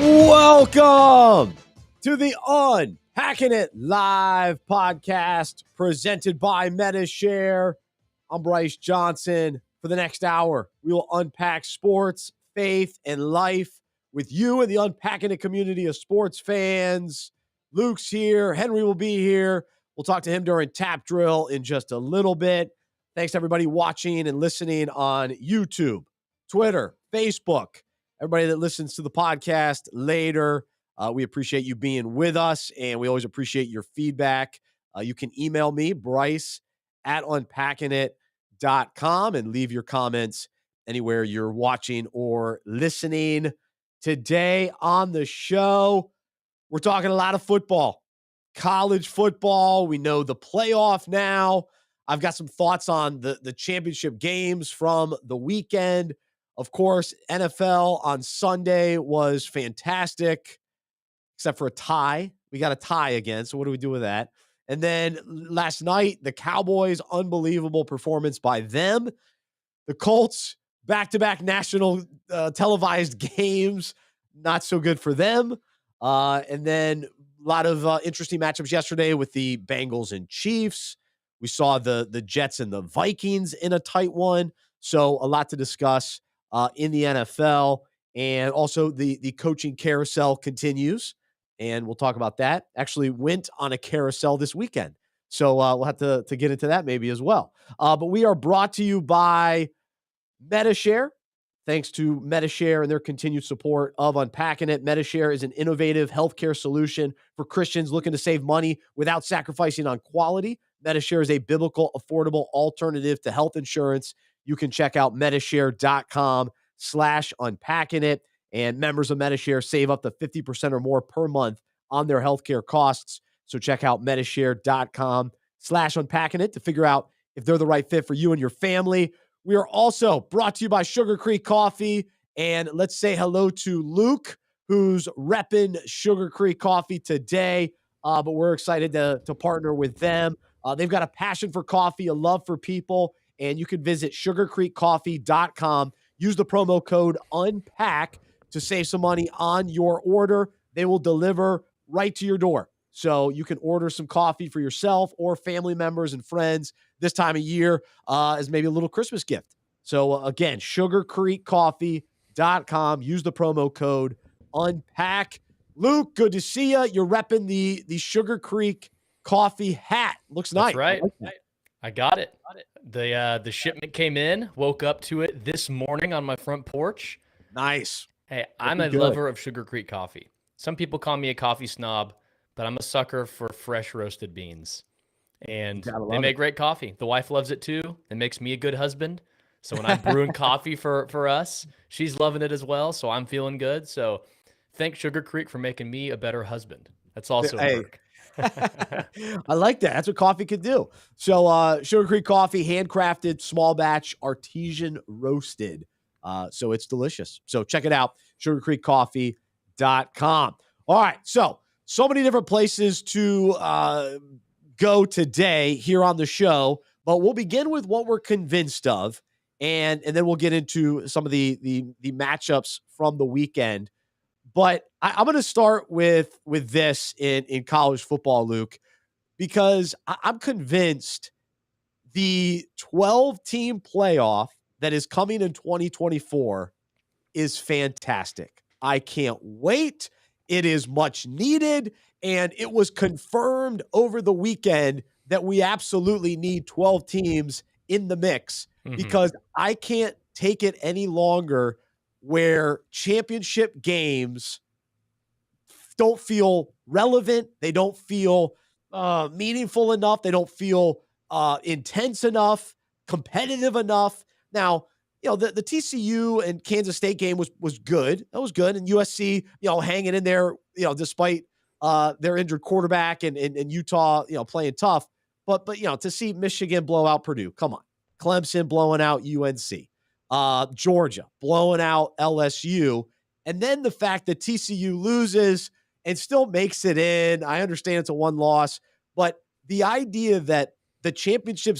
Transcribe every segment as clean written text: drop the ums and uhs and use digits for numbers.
Welcome to the Unpacking It Live podcast presented by Medi-Share. I'm Bryce Johnson. For the next hour, we will unpack sports, faith, and life with you and the Unpacking It community of sports fans. Luke's here. Henry will be here. We'll talk to him during Tap Drill in just a little bit. Thanks to everybody watching and listening on YouTube, Twitter, Facebook. Everybody that listens to the podcast later, we appreciate you being with us, and we always appreciate your feedback. You can email me, Bryce@unpackingit.com, and leave your comments anywhere you're watching or listening. Today on the show, we're talking a lot of football, college football. We know the playoff now. I've got some thoughts on the championship games from the weekend. Of course, NFL on Sunday was fantastic, except for a tie. We got a tie again, so what do we do with that? And then last night, the Cowboys, unbelievable performance by them. The Colts, back-to-back national televised games, not so good for them. And then a lot of interesting matchups yesterday with the Bengals and Chiefs. We saw the Jets and the Vikings in a tight one. So a lot to discuss in the NFL, and also the coaching carousel continues, and we'll talk about that. Actually went on a carousel this weekend, so we'll have to get into that maybe as well. But we are brought to you by Medi-Share. Thanks to Medi-Share and their continued support of Unpacking It. Medi-Share is an innovative healthcare solution for Christians looking to save money without sacrificing on quality. Medi-Share is a biblical, affordable alternative to health insurance. You can check out Medi-Share.com/unpackingit, and members of Medi-Share save up to 50% or more per month on their healthcare costs. So check out Medi-Share.com/unpackingit to figure out if they're the right fit for you and your family. We are also brought to you by Sugar Creek Coffee, and let's say hello to Luke, who's repping Sugar Creek Coffee today, but we're excited to partner with them. They've got a passion for coffee, a love for people, and you can visit sugarcreekcoffee.com. Use the promo code UNPACK to save some money on your order. They will deliver right to your door. So you can order some coffee for yourself or family members and friends this time of year as maybe a little Christmas gift. So again, sugarcreekcoffee.com. Use the promo code UNPACK. Luke, good to see you. You're repping the Sugar Creek Coffee hat. Looks nice. That's right. I like that. I got it. The shipment came in, woke up to it this morning on my front porch. Nice. Hey, I'm a lover of Sugar Creek coffee. Some people call me a coffee snob, but I'm a sucker for fresh roasted beans. And they make great coffee. The wife loves it too. It makes me a good husband. So when I'm brewing coffee for us, she's loving it as well. So I'm feeling good. So thank Sugar Creek for making me a better husband. That's also a perk. I like that. That's what coffee could do. So Sugar Creek Coffee, handcrafted, small batch, artesian roasted. So it's delicious. So check it out, sugarcreekcoffee.com. All right. So many different places to go today here on the show, but we'll begin with what we're convinced of, and then we'll get into some of the matchups from the weekend. But I'm going to start with this in college football, Luke, because I'm convinced the 12-team playoff that is coming in 2024 is fantastic. I can't wait. It is much needed, and it was confirmed over the weekend that we absolutely need 12 teams in the mix, because I can't take it any longer where championship games don't feel relevant. They don't feel meaningful enough. They don't feel intense enough, competitive enough. Now, the TCU and Kansas State game was good. That was good. And USC, hanging in there, despite their injured quarterback and Utah, playing tough. But to see Michigan blow out Purdue, come on. Clemson blowing out UNC. Georgia blowing out LSU. And then the fact that TCU loses and still makes it in. I understand it's a one loss, but the idea that the championship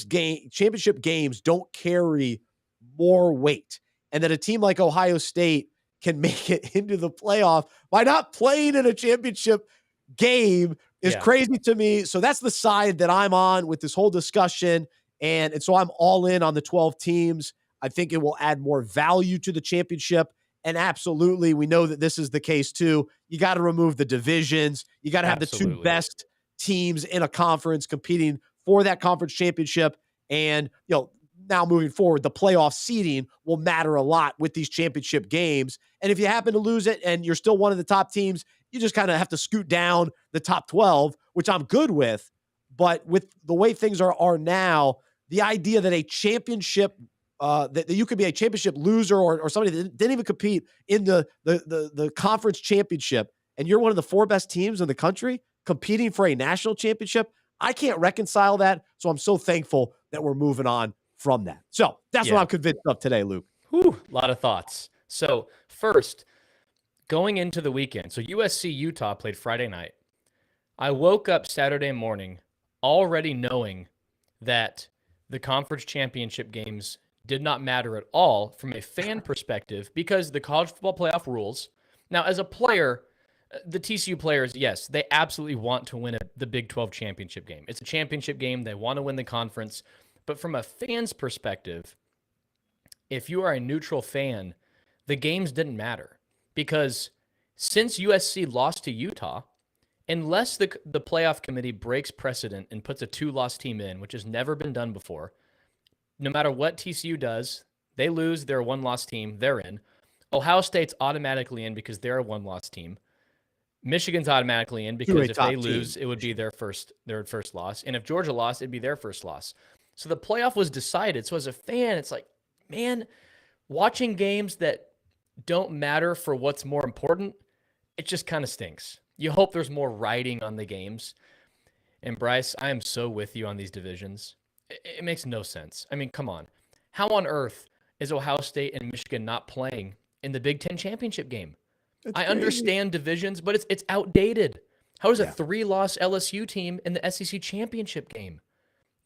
games don't carry more weight, and that a team like Ohio State can make it into the playoff by not playing in a championship game is crazy to me. So that's the side that I'm on with this whole discussion. And so I'm all in on the 12 teams. I think it will add more value to the championship. And absolutely, we know that this is the case too. You got to remove the divisions. You got to have the two best teams in a conference competing for that conference championship. And, now moving forward, the playoff seeding will matter a lot with these championship games. And if you happen to lose it and you're still one of the top teams, you just kind of have to scoot down the top 12, which I'm good with. But with the way things are now, the idea that a championship, that you could be a championship loser or somebody that didn't even compete in the conference championship, and you're one of the 4 best teams in the country competing for a national championship, I can't reconcile that. So I'm so thankful that we're moving on from that. So that's what I'm convinced of today, Luke. A lot of thoughts. So first, going into the weekend, so USC-Utah played Friday night. I woke up Saturday morning already knowing that the conference championship games did not matter at all from a fan perspective because the college football playoff rules. Now, as a player, the TCU players, yes, they absolutely want to win the Big 12 championship game. It's a championship game. They want to win the conference. But from a fan's perspective, if you are a neutral fan, the games didn't matter because since USC lost to Utah, unless the playoff committee breaks precedent and puts a 2-loss team in, which has never been done before, no matter what TCU does, they lose, they're a 1-loss team, they're in. Ohio State's automatically in because they're a 1-loss team. Michigan's automatically in because if they lose, it would be their first loss. And if Georgia lost, it'd be their first loss. So the playoff was decided. So as a fan, it's like, man, watching games that don't matter for what's more important, it just kind of stinks. You hope there's more riding on the games. And Bryce, I am so with you on these divisions. It makes no sense. I mean, come on. How on earth is Ohio State and Michigan not playing in the Big Ten championship game? I understand divisions, but it's outdated. How is a 3-loss LSU team in the SEC championship game?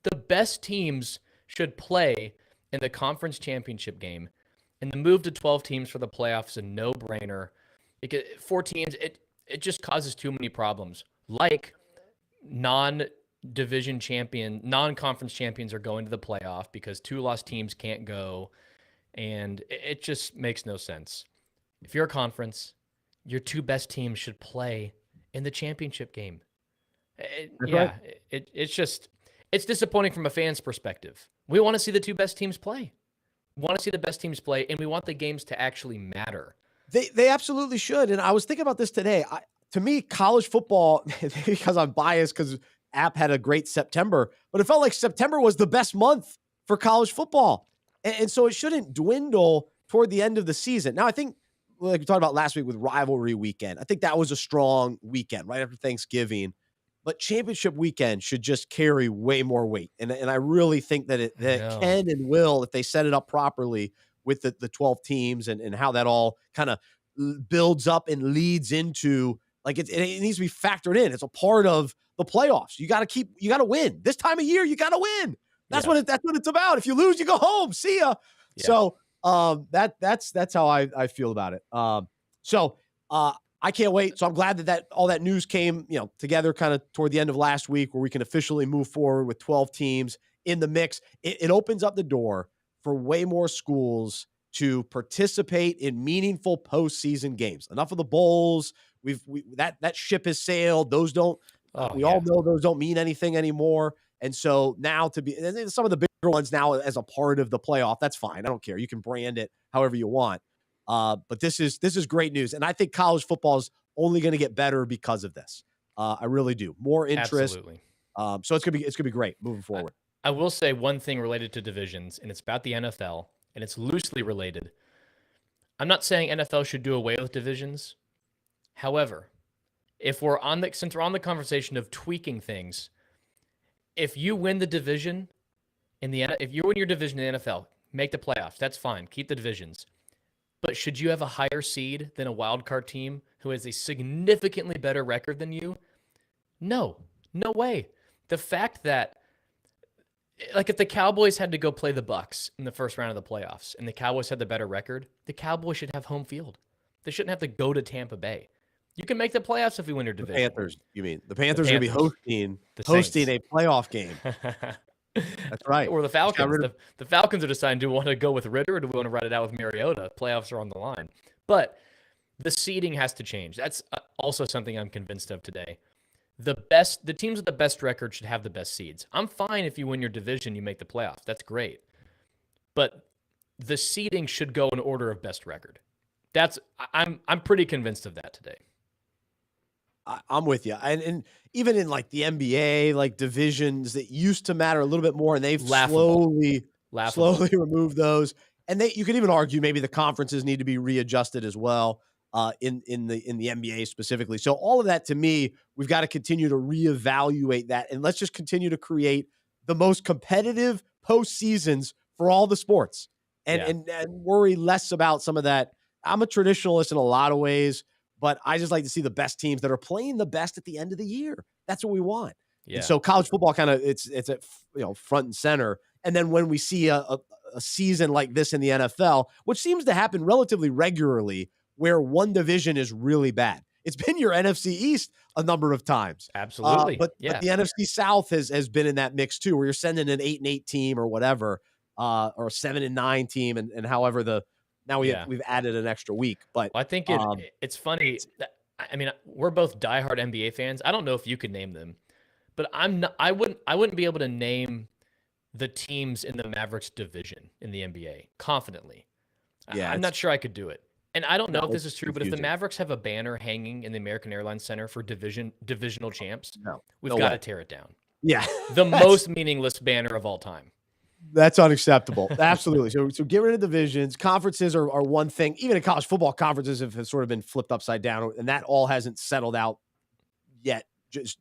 The best teams should play in the conference championship game, and the move to 12 teams for the playoffs is a no-brainer. 4 teams, it just causes too many problems. Like non-conference champions are going to the playoff because 2-loss teams can't go, and it just makes no sense. If you're a conference, your 2 best teams should play in the championship game. It's disappointing from a fan's perspective. We want to see the 2 best teams play. We want to see the best teams play, and we want the games to actually matter. They absolutely should. And I was thinking about this today. To me, college football, because I'm biased because App had a great September, but it felt like September was the best month for college football. And so it shouldn't dwindle toward the end of the season. Now, I think, like we talked about last week with rivalry weekend, I think that was a strong weekend right after Thanksgiving. But championship weekend should just carry way more weight. And I really think that it can and will, if they set it up properly with the 12 teams and how that all kind of builds up and leads into, like, it needs to be factored in. It's a part of the playoffs. You got to win. This time of year, you got to win. That's what it's about. If you lose, you go home. See ya. Yeah. So that's how I feel about it. I can't wait. So I'm glad that all that news came, together kind of toward the end of last week where we can officially move forward with 12 teams in the mix. It opens up the door for way more schools to participate in meaningful postseason games. Enough of the bowls. That ship has sailed. Those don't, all know those don't mean anything anymore. And so now to be some of the bigger ones now as a part of the playoff, that's fine. I don't care. You can brand it however you want. But this is great news. And I think college football is only going to get better because of this. I really do. More interest. Absolutely. So it's going to be great moving forward. I will say one thing related to divisions, and it's about the NFL, and it's loosely related. I'm not saying NFL should do away with divisions. However, since we're on the conversation of tweaking things, if you win the division if you win your division in the NFL, make the playoffs. That's fine. Keep the divisions. But should you have a higher seed than a wild card team who has a significantly better record than you? No way. The fact that, like, if the Cowboys had to go play the Bucs in the first round of the playoffs and the Cowboys had the better record, the Cowboys should have home field. They shouldn't have to go to Tampa Bay. You can make the playoffs if you win your The division. Panthers, you mean? The Panthers are going to be hosting a playoff game. That's right. Or the Falcons. The Falcons are deciding, do we want to go with Ritter or do we want to ride it out with Mariota? Playoffs are on the line. But the seeding has to change. That's also something I'm convinced of today. The teams with the best record should have the best seeds. I'm fine if you win your division, you make the playoffs. That's great. But the seeding should go in order of best record. I'm pretty convinced of that today. I'm with you. And even in like the NBA, like divisions that used to matter a little bit more, and they've slowly removed those. And you could even argue maybe the conferences need to be readjusted as well in the NBA specifically. So all of that, to me, we've got to continue to reevaluate that, and let's just continue to create the most competitive postseasons for all the sports, and worry less about some of that. I'm a traditionalist in a lot of ways, but I just like to see the best teams that are playing the best at the end of the year. That's what we want. Yeah. And so college football kind of it's at front and center. And then when we see a season like this in the NFL, which seems to happen relatively regularly, where one division is really bad. It's been your NFC East a number of times. Absolutely. But the NFC South has been in that mix too, where you're sending an 8-8 team or whatever, or a 7-9 team, and however now we've added an extra week. But I think it's funny. I mean, we're both diehard NBA fans. I don't know if you could name them, but I wouldn't be able to name the teams in the Mavericks division in the NBA confidently. Yeah, I'm not sure I could do it. And I don't know if this is true, but if the Mavericks have a banner hanging in the American Airlines Center for divisional champs, we've got to tear it down. Yeah. The most meaningless banner of all time. That's unacceptable. Absolutely. So get rid of divisions. Conferences are one thing. Even in college football, conferences have sort of been flipped upside down, and that all hasn't settled out yet. Just,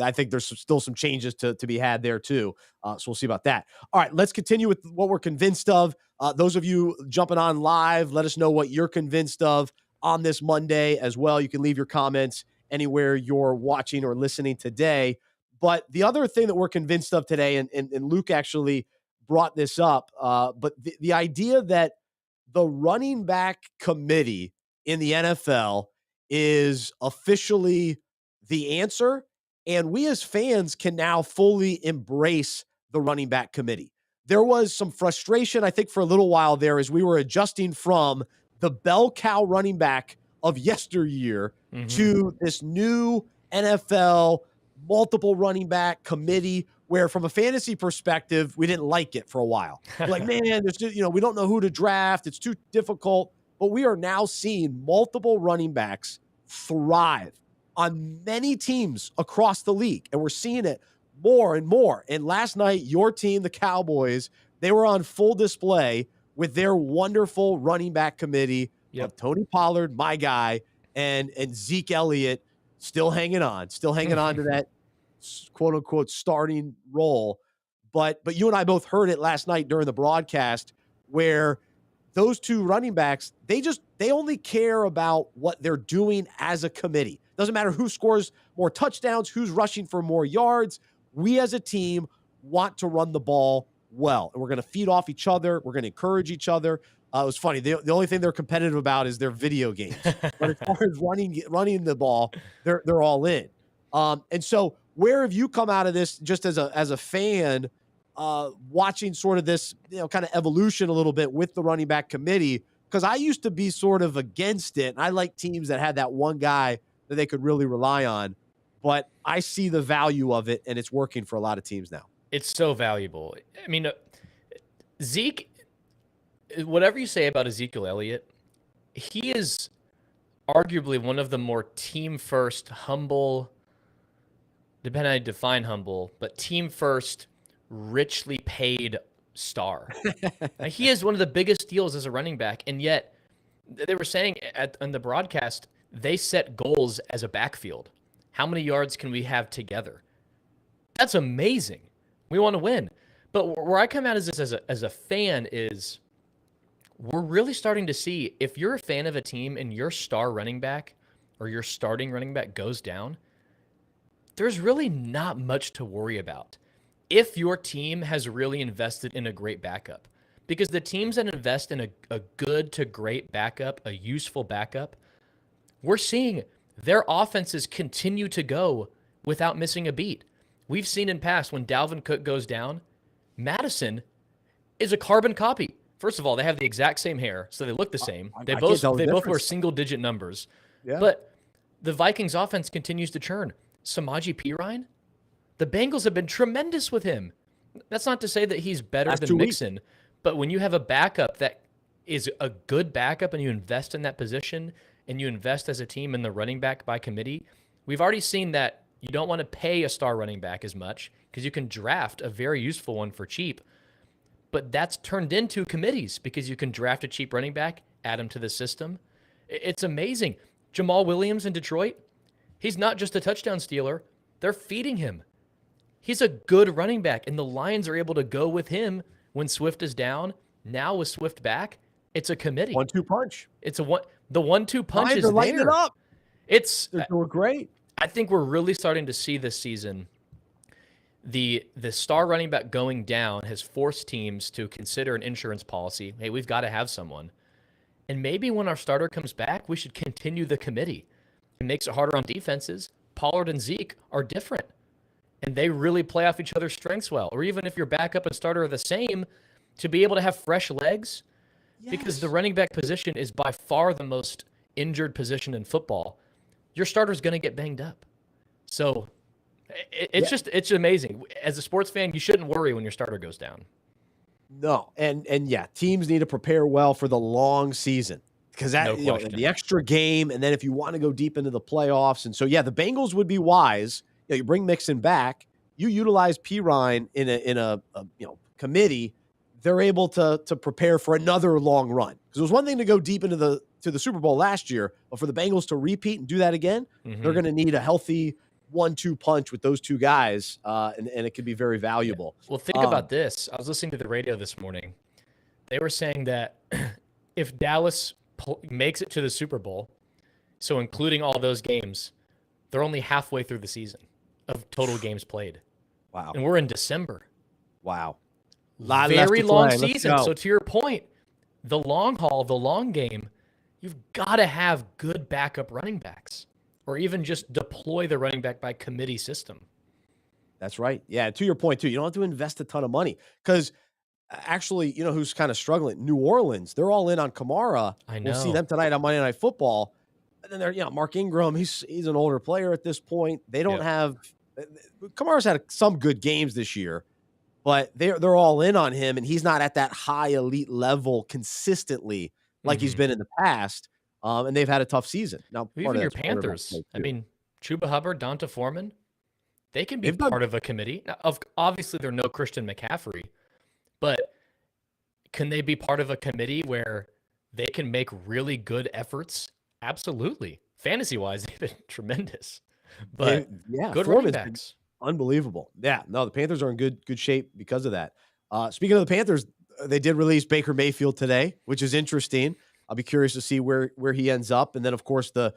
I think there's still some changes to be had there too. So we'll see about that. All right, let's continue with what we're convinced of. Those of you jumping on live, let us know what you're convinced of on this Monday as well. You can leave your comments anywhere you're watching or listening today. But the other thing that we're convinced of today, and Luke actually brought this up, but the idea that the running back committee in the NFL is officially the answer, and we as fans can now fully embrace the running back committee. There was some frustration, I think, for a little while there as we were adjusting from the bell cow running back of yesteryear to this new NFL multiple running back committee, where from a fantasy perspective, we didn't like it for a while. We're like, man, there's we don't know who to draft. It's too difficult. But we are now seeing multiple running backs thrive on many teams across the league. And we're seeing it more and more. And last night, your team, the Cowboys, they were on full display with their wonderful running back committee of Tony Pollard, my guy, and Zeke Elliott still hanging on to that quote unquote starting role. But you and I both heard it last night during the broadcast, where those two running backs, they only care about what they're doing as a committee. Doesn't matter who scores more touchdowns, who's rushing for more yards. We as a team want to run the ball well, and we're going to feed off each other. We're going to encourage each other. It was funny. The only thing they're competitive about is their video games. But as far as running the ball, they're all in. And so where have you come out of this just as a fan, watching sort of this, kind of evolution a little bit with the running back committee? Because I used to be sort of against it. And I like teams that had that one guy that they could really rely on. But I see the value of it, and it's working for a lot of teams now. It's so valuable. I mean, Zeke, whatever you say about Ezekiel Elliott, he is arguably one of the more team-first, humble, depending on how you define humble, but team-first, richly paid star. He is one of the biggest deals as a running back, and yet they were saying on the broadcast, they set goals as a backfield. How many yards can we have together? That's amazing. We want to win. But where I come out as a fan is we're really starting to see, if you're a fan of a team and your star running back or your starting running back goes down, there's really not much to worry about if your team has really invested in a great backup. Because the teams that invest in a good to great backup, a useful backup, we're seeing their offenses continue to go without missing a beat. We've seen in past when Dalvin Cook goes down, Madison is a carbon copy. First of all, they have the exact same hair, so they look the same. I They can't tell the both wear difference. single-digit numbers. Yeah. But the Vikings offense continues to churn. Samaje Perine, the Bengals have been tremendous with him. That's not to say that he's better Last than 2 weeks. Mixon, but when you have a backup that is a good backup and you invest in that position and you invest as a team in the running back by committee, we've already seen that you don't want to pay a star running back as much because you can draft a very useful one for cheap. But that's turned into committees because you can draft a cheap running back, add him to the system. It's amazing. Jamal Williams in Detroit, he's not just a touchdown stealer. They're feeding him. He's a good running back, and the Lions are able to go with him when Swift is down. Now with Swift back, it's a committee. 1-2 punch. It's the 1-2 punch Lions is are lighting there. it up. They're doing great. I think we're really starting to see this season the star running back going down has forced teams to consider an insurance policy. Hey, we've got to have someone. And maybe when our starter comes back, we should continue the committee. It makes it harder on defenses. Pollard and Zeke are different, and they really play off each other's strengths well. Or even if your backup and starter are the same, to be able to have fresh legs, because the running back position is by far the most injured position in football. Your starter's going to get banged up. So it's amazing. As a sports fan, you shouldn't worry when your starter goes down. No, and yeah, teams need to prepare well for the long season because that the extra game, and then if you want to go deep into the playoffs, and so the Bengals would be wise. You bring Mixon back, you utilize Perine in a committee. They're able to prepare for another long run because it was one thing to go deep into the Super Bowl last year, but for the Bengals to repeat and do that again, they're going to need a healthy 1-2 punch with those two guys, and it could be very valuable. Yeah. Well, think about this. I was listening to the radio this morning. They were saying that if Dallas makes it to the Super Bowl, so including all those games, they're only halfway through the season of total games played. Wow. And we're in December. Wow. Very long season. So to your point, the long haul, the long game, you've got to have good backup running backs. Or even just deploy the running back by committee system. That's right. Yeah, to your point, too. You don't have to invest a ton of money. Because actually, who's kind of struggling? New Orleans. They're all in on Kamara. I know. We'll see them tonight on Monday Night Football. And then they're, Mark Ingram. He's an older player at this point. They don't have – Kamara's had some good games this year. But they're all in on him, and he's not at that high elite level consistently like he's been in the past. And they've had a tough season. Now, even your Panthers, I mean, Chuba Hubbard, Donta Foreman, they can be part of a committee. Now, obviously, they're no Christian McCaffrey, but can they be part of a committee where they can make really good efforts? Absolutely. Fantasy-wise, they've been tremendous. But good running backs. Unbelievable. Yeah, no, the Panthers are in good shape because of that. Speaking of the Panthers, they did release Baker Mayfield today, which is interesting. I'll be curious to see where he ends up. And then, of course, the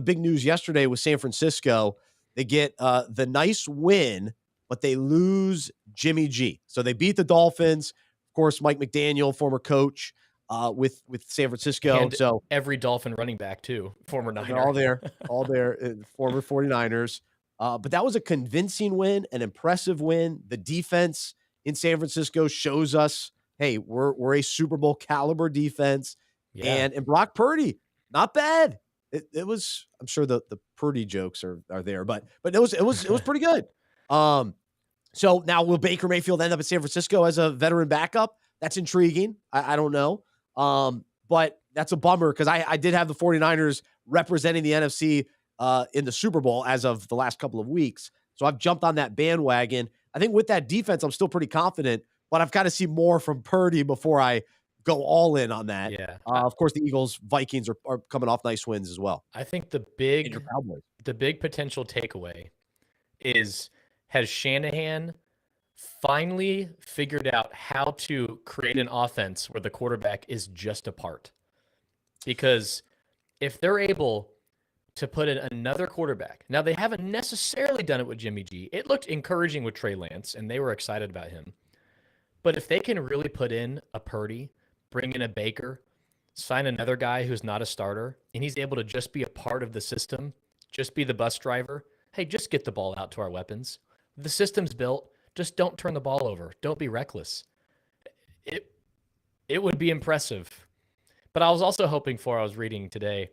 big news yesterday was San Francisco. They get the nice win, but they lose Jimmy G. So they beat the Dolphins. Of course, Mike McDaniel, former coach with San Francisco. And so every Dolphin running back, too, former Niner. They're all there, former 49ers. But that was a convincing win, an impressive win. The defense in San Francisco shows us, hey, we're a Super Bowl caliber defense. Yeah. And Brock Purdy, not bad. It was, I'm sure the Purdy jokes are there, but it was pretty good. So now will Baker Mayfield end up at San Francisco as a veteran backup? That's intriguing. I don't know. But that's a bummer because I did have the 49ers representing the NFC in the Super Bowl as of the last couple of weeks. So I've jumped on that bandwagon. I think with that defense, I'm still pretty confident, but I've got to see more from Purdy before I go all in on that. Yeah. Of course, the Eagles, Vikings are coming off nice wins as well. I think the big potential takeaway is, has Shanahan finally figured out how to create an offense where the quarterback is just a part? Because if they're able to put in another quarterback, now they haven't necessarily done it with Jimmy G. It looked encouraging with Trey Lance, and they were excited about him. But if they can really put in a Purdy, bring in a Baker, sign another guy who's not a starter, and he's able to just be a part of the system, just be the bus driver. Hey, just get the ball out to our weapons. The system's built. Just don't turn the ball over. Don't be reckless. It it would be impressive. But I was also hoping for, I was reading today,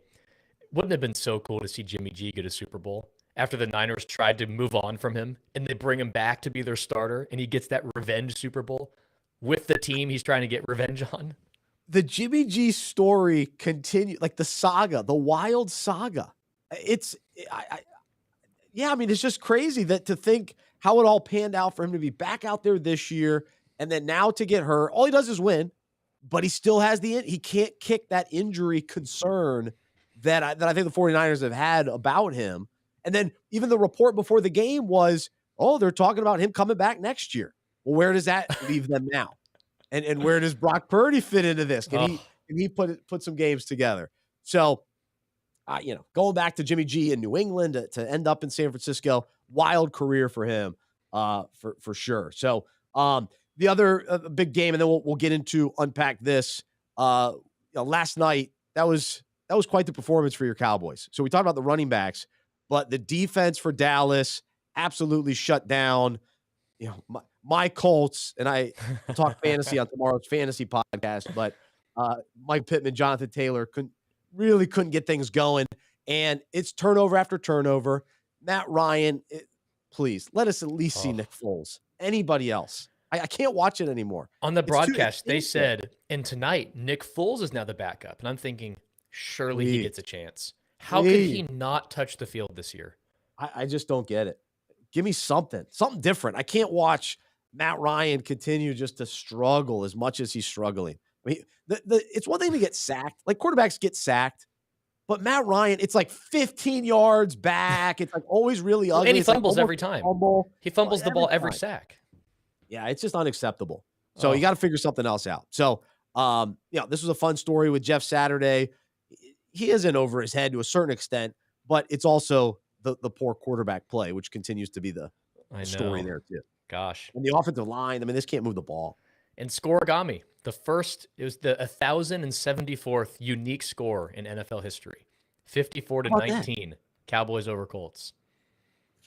wouldn't it have been so cool to see Jimmy G get a Super Bowl after the Niners tried to move on from him and they bring him back to be their starter and he gets that revenge Super Bowl with the team he's trying to get revenge on? The Jimmy G story continue, like the saga, the wild saga. It's yeah, I mean, it's just crazy that to think how it all panned out for him to be back out there this year and then now to get hurt. All he does is win, but he still has he can't kick that injury concern that I think the 49ers have had about him. And then even the report before the game was, oh, they're talking about him coming back next year. Well, where does that leave them now? And where does Brock Purdy fit into this? Can he put some games together? So, going back to Jimmy G in New England to end up in San Francisco, wild career for him, for sure. So, the other big game, and then we'll get into unpack this. Last night that was quite the performance for your Cowboys. So we talked about the running backs, but the defense for Dallas absolutely shut down. My Colts, and I talk fantasy on tomorrow's fantasy podcast, but Mike Pittman, Jonathan Taylor couldn't get things going, and it's turnover after turnover. Matt Ryan, please let us at least see Nick Foles. Anybody else? I can't watch it anymore. On the broadcast, they said, and tonight, Nick Foles is now the backup. And I'm thinking, surely he gets a chance. How could he not touch the field this year? I just don't get it. Give me something different. I can't watch Matt Ryan continue just to struggle as much as he's struggling. I mean, it's one thing to get sacked. Like quarterbacks get sacked. But Matt Ryan, it's like 15 yards back. It's like always really ugly. And he fumbles every time. He fumbles the ball every sack. Yeah, it's just unacceptable. So you got to figure something else out. So, this was a fun story with Jeff Saturday. He is in over his head to a certain extent, but it's also the poor quarterback play, which continues to be the story there too. Gosh. And the offensive line, I mean, this can't move the ball. And scoregami, it was the 1,074th unique score in NFL history. 54-19, Cowboys over Colts.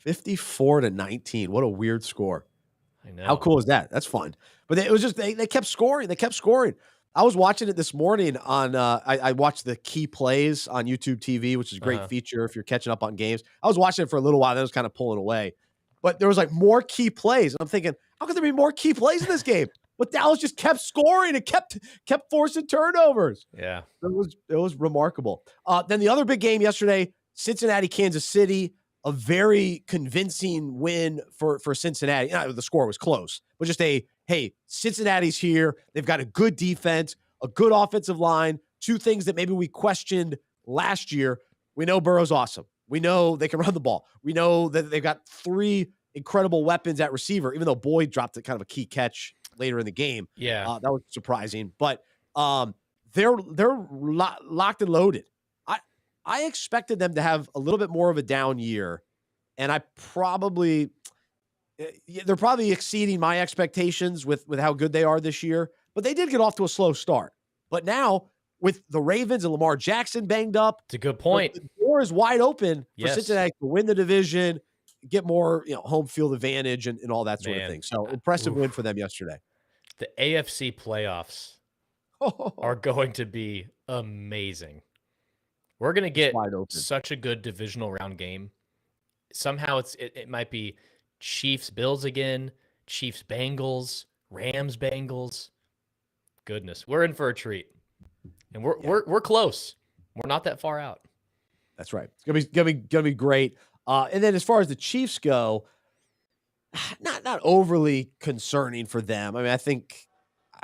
54-19. What a weird score. I know. How cool is that? That's fun. But it was just they kept scoring. They kept scoring. I was watching it this morning on I watched the key plays on YouTube TV, which is a great feature if you're catching up on games. I was watching it for a little while, then I was kind of pulling away. But there was like more key plays. And I'm thinking, how could there be more key plays in this game? But Dallas just kept scoring and kept forcing turnovers. Yeah. It was remarkable. Then the other big game yesterday, Cincinnati, Kansas City. A very convincing win for Cincinnati. The score was close, but just hey, Cincinnati's here. They've got a good defense, a good offensive line, two things that maybe we questioned last year. We know Burrow's awesome. We know they can run the ball. We know that they've got three incredible weapons at receiver, even though Boyd dropped a kind of a key catch later in the game. Yeah. That was surprising, but they're locked and loaded. I expected them to have a little bit more of a down year, and they're probably exceeding my expectations with how good they are this year, but they did get off to a slow start. But now with the Ravens and Lamar Jackson banged up, it's a good point. The door is wide open for Cincinnati to win the division, get more home field advantage and all that sort of thing. So impressive win for them yesterday. The AFC playoffs are going to be amazing. We're going to get such a good divisional round game. Somehow it might be Chiefs-Bills again, Chiefs-Bengals, Rams-Bengals. Goodness, we're in for a treat. And we're close. We're not that far out. That's right. It's gonna be great. And then as far as the Chiefs go, not overly concerning for them. I mean, I think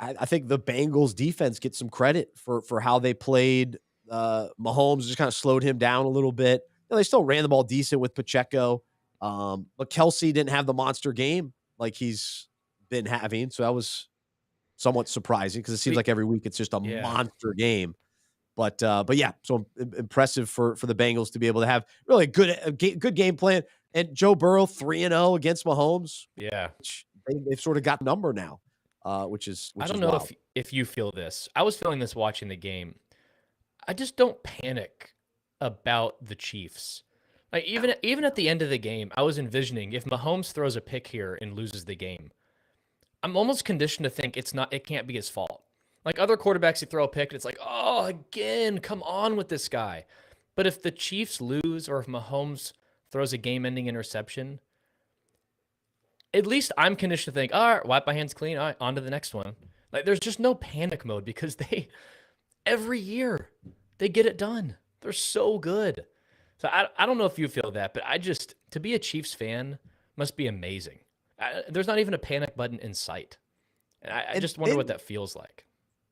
the Bengals defense gets some credit for how they played. Mahomes just kind of slowed him down a little bit. They still ran the ball decent with Pacheco. But Kelsey didn't have the monster game like he's been having. So that was somewhat surprising because it seems like every week it's just a monster game. But yeah, so impressive for the Bengals to be able to have really a good game plan. And Joe Burrow 3-0 against Mahomes. Yeah. They've sort of got number now, which is I don't know if you feel this. I was feeling this watching the game. I just don't panic about the Chiefs. Like even at the end of the game, I was envisioning if Mahomes throws a pick here and loses the game, I'm almost conditioned to think it can't be his fault. Like other quarterbacks, you throw a pick and it's like, oh, again, come on with this guy. But if the Chiefs lose or if Mahomes throws a game-ending interception, at least I'm conditioned to think, all right, wipe my hands clean, all right, on to the next one. Like there's just no panic mode because every year they get it done. They're so good. So I don't know if you feel that, but to be a Chiefs fan must be amazing. There's not even a panic button in sight. And I just wonder what that feels like.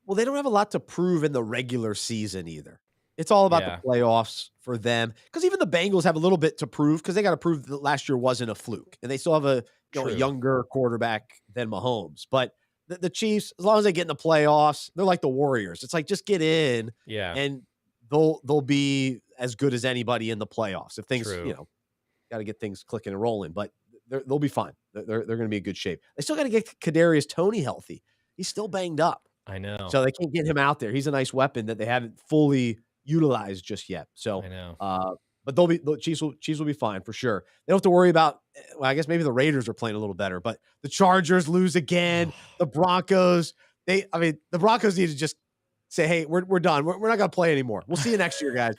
Well, they don't have a lot to prove in the regular season either. It's all about the playoffs for them. Because even the Bengals have a little bit to prove because they got to prove that last year wasn't a fluke. And they still have a younger quarterback than Mahomes. But the Chiefs, as long as they get in the playoffs, they're like the Warriors. It's like just get in, and they'll be as good as anybody in the playoffs. If things, got to get things clicking and rolling. But they'll be fine. They're going to be in good shape. They still got to get Kadarius Toney healthy. He's still banged up. I know. So they can't get him out there. He's a nice weapon that they haven't fully utilized just yet. So I know. But the Chiefs will be fine for sure. They don't have to worry about. Well, I guess maybe the Raiders are playing a little better, but the Chargers lose again. The Broncos. The Broncos need to just say, "Hey, we're done. We're not going to play anymore. We'll see you next year, guys.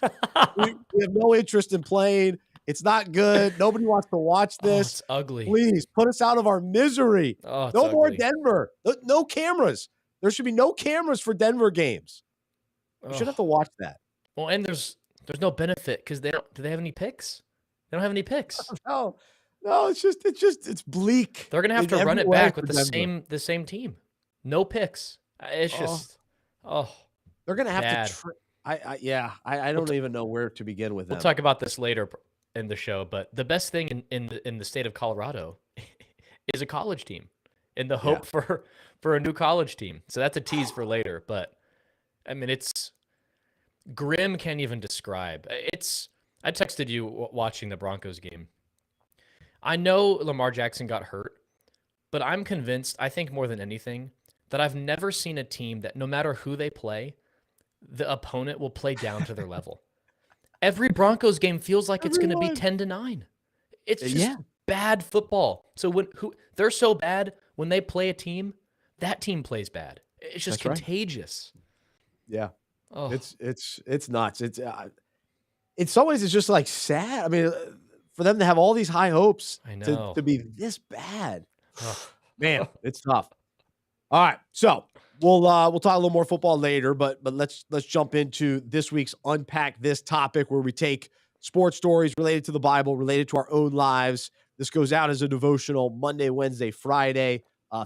we have no interest in playing. It's not good. Nobody wants to watch this. It's ugly. Please put us out of our misery. No more Denver. No cameras. There should be no cameras for Denver games. You should have to watch that. Well, and there's no benefit because do they have any picks? They don't have any picks. No, it's bleak. They're gonna have to run it back with the same team. No picks. It's just they're gonna have to. I don't even know where to begin with them. We'll talk about this later in the show, but the best thing in the state of Colorado is a college team, and the hope for a new college team. So that's a tease for later. But I mean, it's grim. Can't even describe. I texted you watching the Broncos game. I know Lamar Jackson got hurt, but I'm convinced, I think more than anything, that I've never seen a team that no matter who they play, the opponent will play down to their level. Every Broncos game feels like it's going to be 10-9. It's just bad football. So they're so bad when they play a team, that team plays bad. It's just contagious. Yeah. Oh. It's nuts. It's in some ways it's just like sad. I mean, for them to have all these high hopes to be this bad. Man, it's tough. All right. So we'll talk a little more football later, but let's jump into this week's Unpack This topic, where we take sports stories related to the Bible, related to our own lives. This goes out as a devotional Monday, Wednesday, Friday,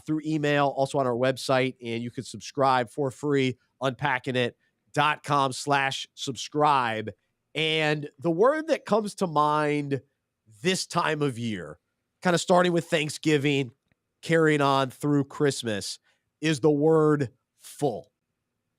through email, also on our website, and you can subscribe for free, unpackingit.com/subscribe. And the word that comes to mind this time of year, kind of starting with Thanksgiving, carrying on through Christmas, is the word full.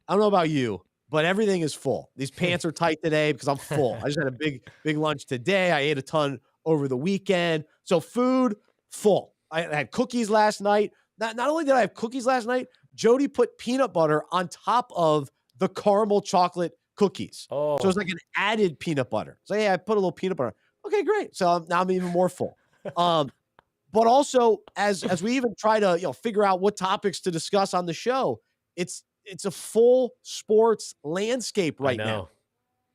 I don't know about you, but everything is full. These pants are tight today because I'm full. I just had a big lunch today. I ate a ton over the weekend. So food, full. I had cookies last night. Not only did I have cookies last night, Jody put peanut butter on top of the caramel chocolate cookies. So it's like an added peanut butter. So yeah, I put a little peanut butter. Okay, great. So now I'm even more full. But also as we even try to figure out what topics to discuss on the show, it's a full sports landscape right now.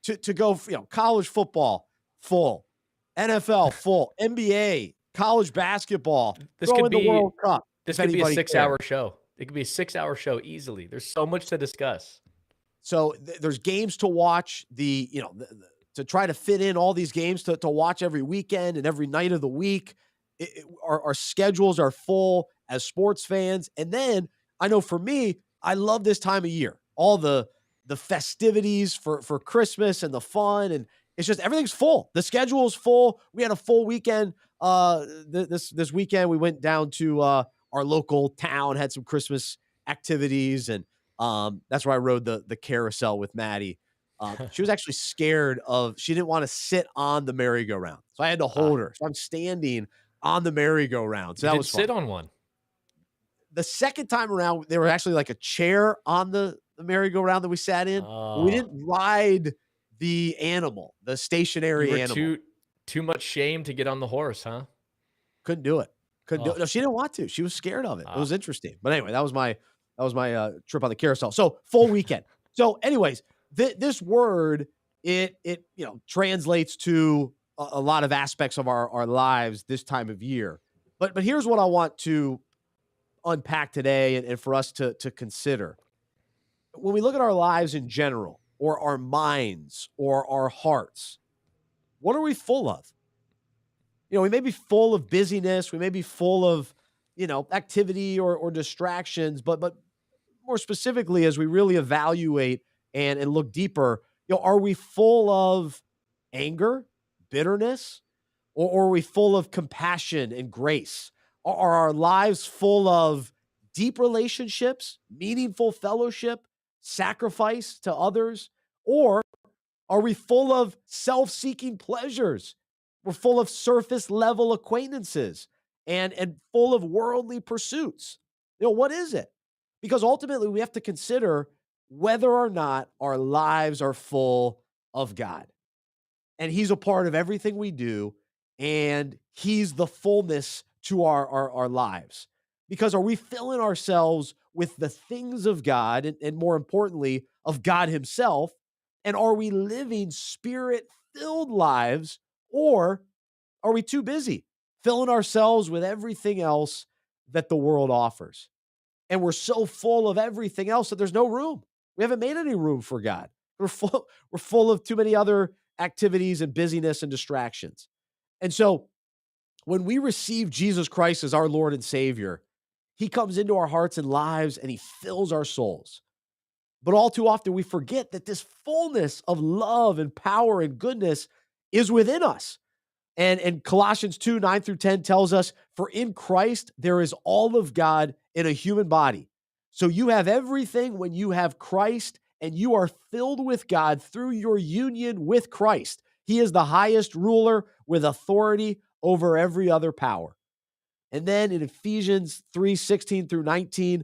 To go, college football full, NFL full, NBA, college basketball. This could be the World Cup. This could be a 6-hour show. It could be a 6-hour show easily. There's so much to discuss. So there's games to watch. To try to fit in all these games to watch every weekend and every night of the week. Our schedules are full as sports fans. And then I know for me, I love this time of year. All the festivities for Christmas and the fun, and it's just everything's full. The schedule is full. We had a full weekend. This weekend we went down to our local town, had some Christmas activities, and that's where I rode the carousel with Maddie. She was actually scared she didn't want to sit on the merry-go-round. So I had to hold her. So I'm standing on the merry-go-round. So sit on one. The second time around, there were actually like a chair on the the merry-go-round that we sat in? We Oh, didn't ride the animal, the you stationary were animal. too much shame to get on the horse, huh? Couldn't do it. Couldn't do it. Oh, No, she didn't want to. She was scared of it. It ah. was interesting. But anyway, that was my trip on the carousel. So full weekend. So, anyways, this word it translates to a lot of aspects of our lives this time of year. But here's what I want to unpack today and for us to consider. When we look at our lives in general, or our minds, or our hearts, what are we full of? We may be full of busyness, we may be full of, activity or distractions, but more specifically, as we really evaluate and look deeper, are we full of anger, bitterness, or are we full of compassion and grace? Are our lives full of deep relationships, meaningful fellowship, sacrifice to others? Or are we full of self seeking pleasures? We're full of surface level acquaintances and full of worldly pursuits. What is it? Because ultimately, we have to consider whether or not our lives are full of God. And He's a part of everything we do, and He's the fullness to our lives. Because are we filling ourselves with the things of God and more importantly, of God Himself? And are we living spirit filled lives, or are we too busy filling ourselves with everything else that the world offers? And we're so full of everything else that there's no room. We haven't made any room for God. We're full of too many other activities and busyness and distractions. And so when we receive Jesus Christ as our Lord and Savior, He comes into our hearts and lives and He fills our souls. But all too often we forget that this fullness of love and power and goodness is within us. And Colossians 2:9-10 tells us, for in Christ there is all of God in a human body. So you have everything when you have Christ, and you are filled with God through your union with Christ. He is the highest ruler with authority over every other power. And then in Ephesians 3:16-19,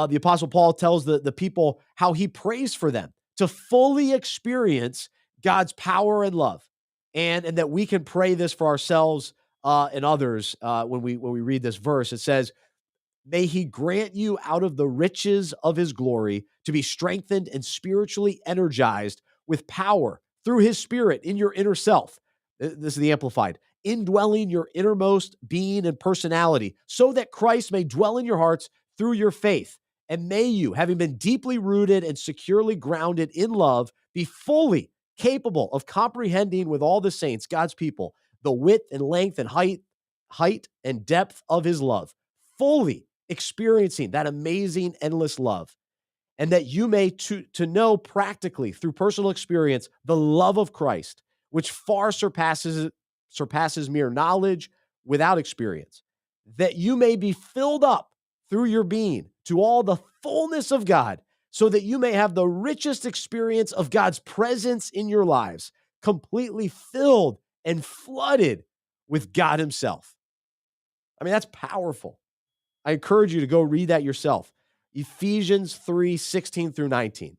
the Apostle Paul tells the people how he prays for them to fully experience God's power and love. And that we can pray this for ourselves and others when we read this verse. It says, may He grant you out of the riches of His glory to be strengthened and spiritually energized with power through His Spirit in your inner self. This is the Amplified. Indwelling your innermost being and personality, so that Christ may dwell in your hearts through your faith. And may you, having been deeply rooted and securely grounded in love, be fully capable of comprehending with all the saints, God's people, the width and length and height and depth of His love, fully experiencing that amazing, endless love, and that you may to know practically through personal experience the love of Christ, which far surpasses mere knowledge without experience, that you may be filled up through your being to all the fullness of God, so that you may have the richest experience of God's presence in your lives, completely filled and flooded with God Himself. I mean, that's powerful. I encourage you to go read that yourself. Ephesians 3:16-19.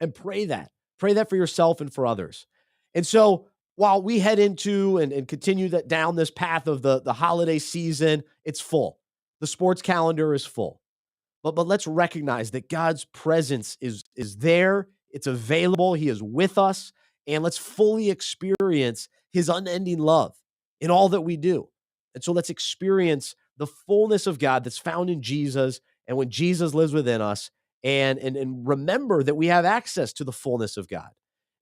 And pray that. Pray that for yourself and for others. And so while we head into and continue that down this path of the holiday season, it's full. The sports calendar is full. But let's recognize that God's presence is there. It's available. He is with us. And let's fully experience His unending love in all that we do. And so let's experience the fullness of God that's found in Jesus, and when Jesus lives within us, and remember that we have access to the fullness of God.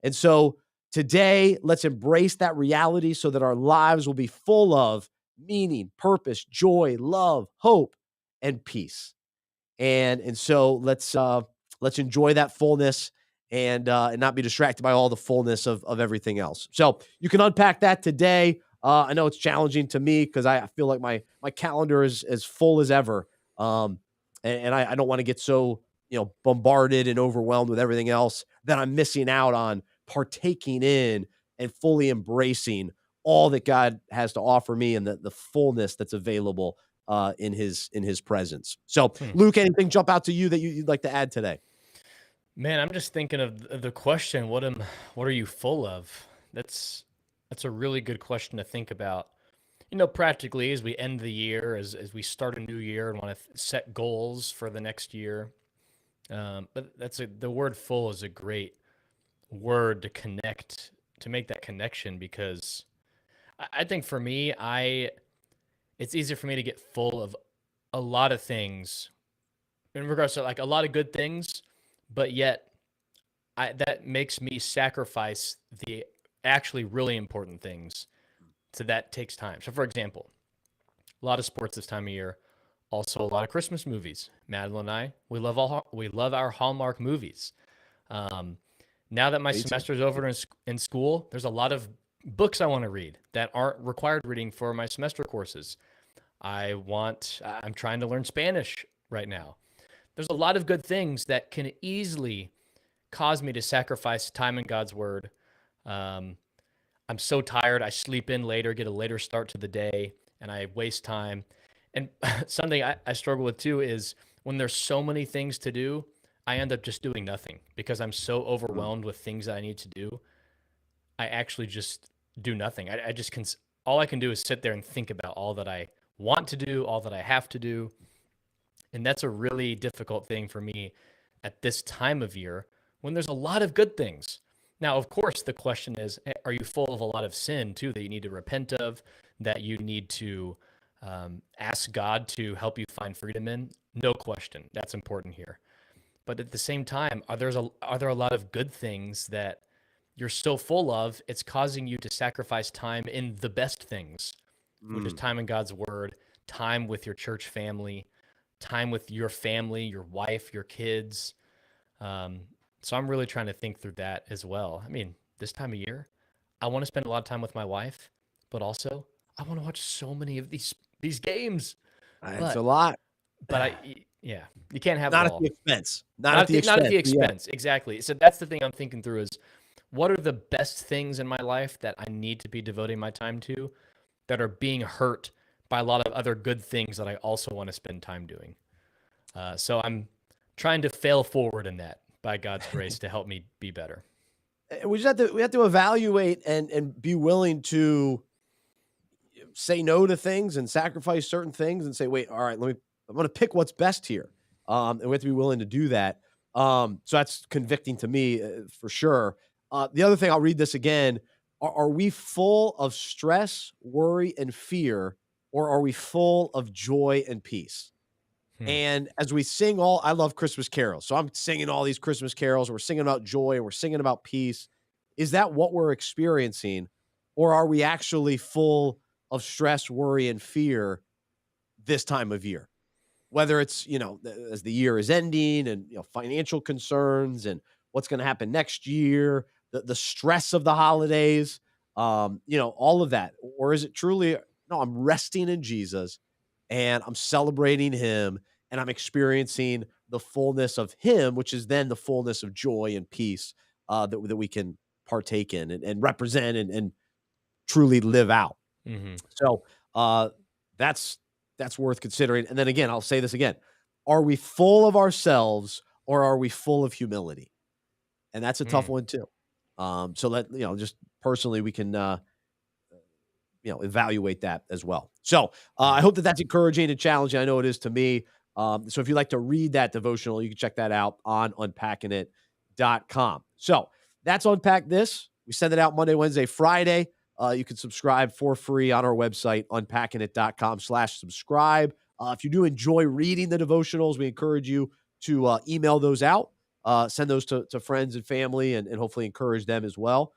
And so today, let's embrace that reality so that our lives will be full of meaning, purpose, joy, love, hope, and peace. And so let's enjoy that fullness and not be distracted by all the fullness of everything else. So you can unpack that today. I know it's challenging to me because I feel like my calendar is as full as ever, and I don't want to get so bombarded and overwhelmed with everything else that I'm missing out on partaking in and fully embracing all that God has to offer me and the fullness that's available in his presence. So, Luke, anything jump out to you that you'd like to add today? Man, I'm just thinking of the question, what are you full of? That's that's a really good question to think about. Practically as we end the year, as we start a new year and want to set goals for the next year. But the word full is a great word to connect, to make that connection, because I think for me, it's easier for me to get full of a lot of things in regards to like a lot of good things, but yet that makes me sacrifice the actually really important things. So that takes time. So for example, a lot of sports this time of year, also a lot of Christmas movies. Madeline and I, we love our Hallmark movies. Um, now that my Me too. semester is over in school, there's a lot of books I want to read that aren't required reading for my semester courses. I'm trying to learn Spanish right now. There's a lot of good things that can easily cause me to sacrifice time in God's word. Um, I'm so tired. I sleep in later, get a later start to the day, and I waste time. And something I struggle with too is when there's so many things to do, I end up just doing nothing because I'm so Mm. overwhelmed with things that I need to do. I actually just do nothing. I just can, all I can do is sit there and think about all that I want to do, all that I have to do. And that's a really difficult thing for me at this time of year when there's a lot of good things. Now, of course, the question is, are you full of a lot of sin too that you need to repent of, that you need to ask God to help you find freedom in? No question. That's important here. But at the same time, are there a lot of good things that you're so full of, it's causing you to sacrifice time in the best things, which is Mm. time in God's word, time with your church family, time with your family, your wife, your kids. Um, so I'm really trying to think through that as well. I mean, this time of year, I want to spend a lot of time with my wife, but also I want to watch so many of these games. It's a But lot. yeah, you can't have it Not at the all. expense. Not at the Not at expense. the Yeah. expense, exactly. So that's the thing I'm thinking through is what are the best things in my life that I need to be devoting my time to that are being hurt by a lot of other good things that I also want to spend time doing. So I'm trying to fail forward in that by God's grace to help me be better. We have to evaluate and be willing to say no to things and sacrifice certain things and say, wait, all right, I'm going to pick what's best here. And we have to be willing to do that. So that's convicting to me for sure. The other thing, I'll read this again. Are we full of stress, worry, and fear, or are we full of joy and peace? Hmm. And as we sing I love Christmas carols. So I'm singing all these Christmas carols. We're singing about joy and we're singing about peace. Is that what we're experiencing? Or are we actually full of stress, worry, and fear this time of year? Whether it's, as the year is ending and, financial concerns and what's going to happen next year, the stress of the holidays, all of that. Or is it truly, no, I'm resting in Jesus and I'm celebrating him and I'm experiencing the fullness of him, which is then the fullness of joy and peace that we can partake in and represent and truly live out. Mm-hmm. So uh, that's that's worth considering. And then again, I'll say this again: are we full of ourselves or are we full of humility? And that's a tough Hmm. one too. So just personally, we can evaluate that as well. So I Right. hope that that's encouraging and challenging. I know it is to me. So if you'd like to read that devotional, you can check that out on unpackingit.com. So that's Unpack This. We send it out Monday, Wednesday, Friday. You can subscribe for free on our website, unpackingit.com/subscribe. If you do enjoy reading the devotionals, we encourage you to email those out, send those to friends and family, and hopefully encourage them as well.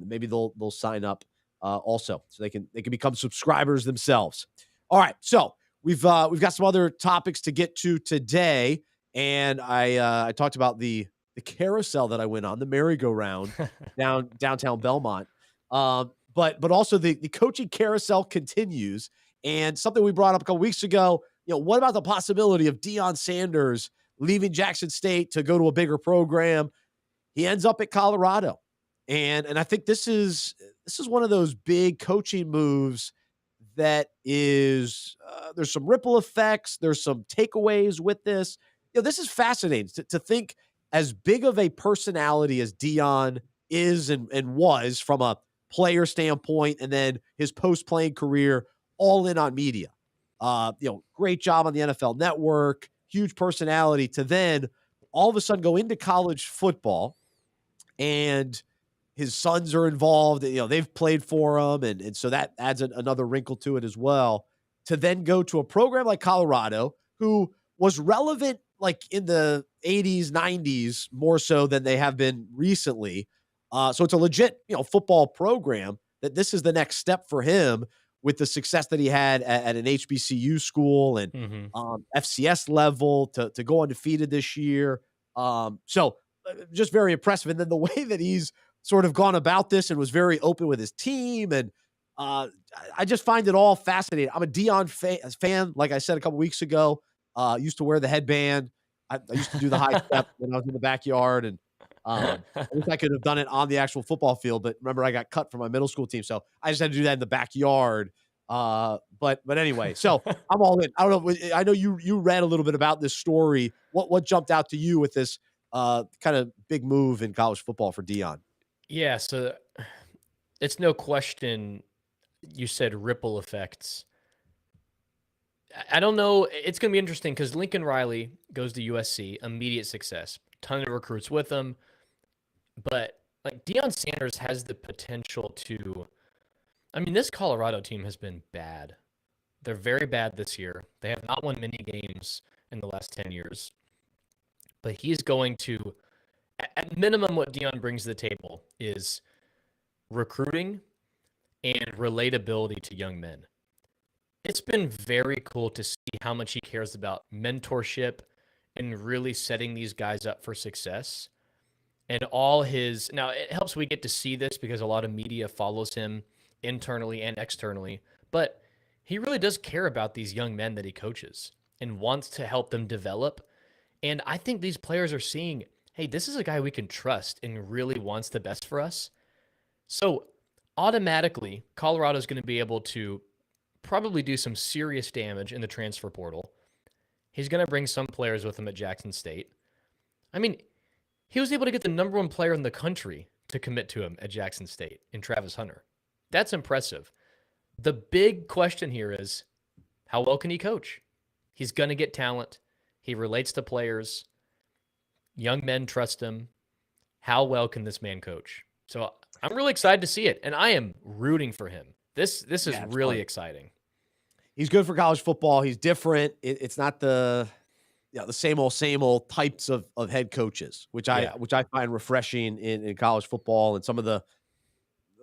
Maybe they'll sign up also, so they can become subscribers themselves. All right, so we've got some other topics to get to today, and I talked about the carousel that I went on, the merry-go-round downtown Belmont, but also the coaching carousel continues, and something we brought up a couple weeks ago. What about the possibility of Deion Sanders leaving Jackson State to go to a bigger program? He ends up at Colorado. And I think this is one of those big coaching moves that is there's some ripple effects, there's some takeaways with this. This is fascinating to think as big of a personality as Dion is and was from a player standpoint, and then his post-playing career, all in on media. Great job on the NFL Network, huge personality, to then all of a sudden go into college football, and his sons are involved. They've played for him, and so that adds another wrinkle to it as well. To then go to a program like Colorado, who was relevant like in the 80s, 90s, more so than they have been recently. So it's a legit, football program, that this is the next step for him with the success that he had at an HBCU school and FCS level to go undefeated this year. So just very impressive. And then the way that he's sort of gone about this and was very open with his team. And I just find it all fascinating. I'm a Dion fan. Like I said a couple weeks ago, used to wear the headband. I used to do the high step when I was in the backyard, and I wish I could have done it on the actual football field. But remember, I got cut from my middle school team, so I just had to do that in the backyard. But anyway, so I'm all in. I don't know. I know you read a little bit about this story. What jumped out to you with this kind of big move in college football for Dion? Yeah, so it's no question. You said ripple effects. I don't know. It's going to be interesting because Lincoln Riley goes to USC, immediate success, ton of recruits with him. But like Deion Sanders has the potential to. I mean, this Colorado team has been bad. They're very bad this year. They have not won many games in the last 10 years. But he's going to, at minimum, what Deion brings to the table is recruiting and relatability to young men. It's been very cool to see how much he cares about mentorship and really setting these guys up for success. And all his, now it helps we get to see this because a lot of media follows him internally and externally, but he really does care about these young men that he coaches and wants to help them develop. And I think these players are seeing, hey, this is a guy we can trust and really wants the best for us. So automatically, Colorado's going to be able to probably do some serious damage in the transfer portal. He's going to bring some players with him at Jackson State. I mean, he was able to get the number one player in the country to commit to him at Jackson State in Travis Hunter. That's impressive. The big question here is, how well can he coach? He's going to get talent. He relates to players. Young men trust him. How well can this man coach? So I'm really excited to see it, and I am rooting for him. This is really exciting. He's good for college football. He's different. It's not the same old types of head coaches, which I find refreshing in college football, and some of the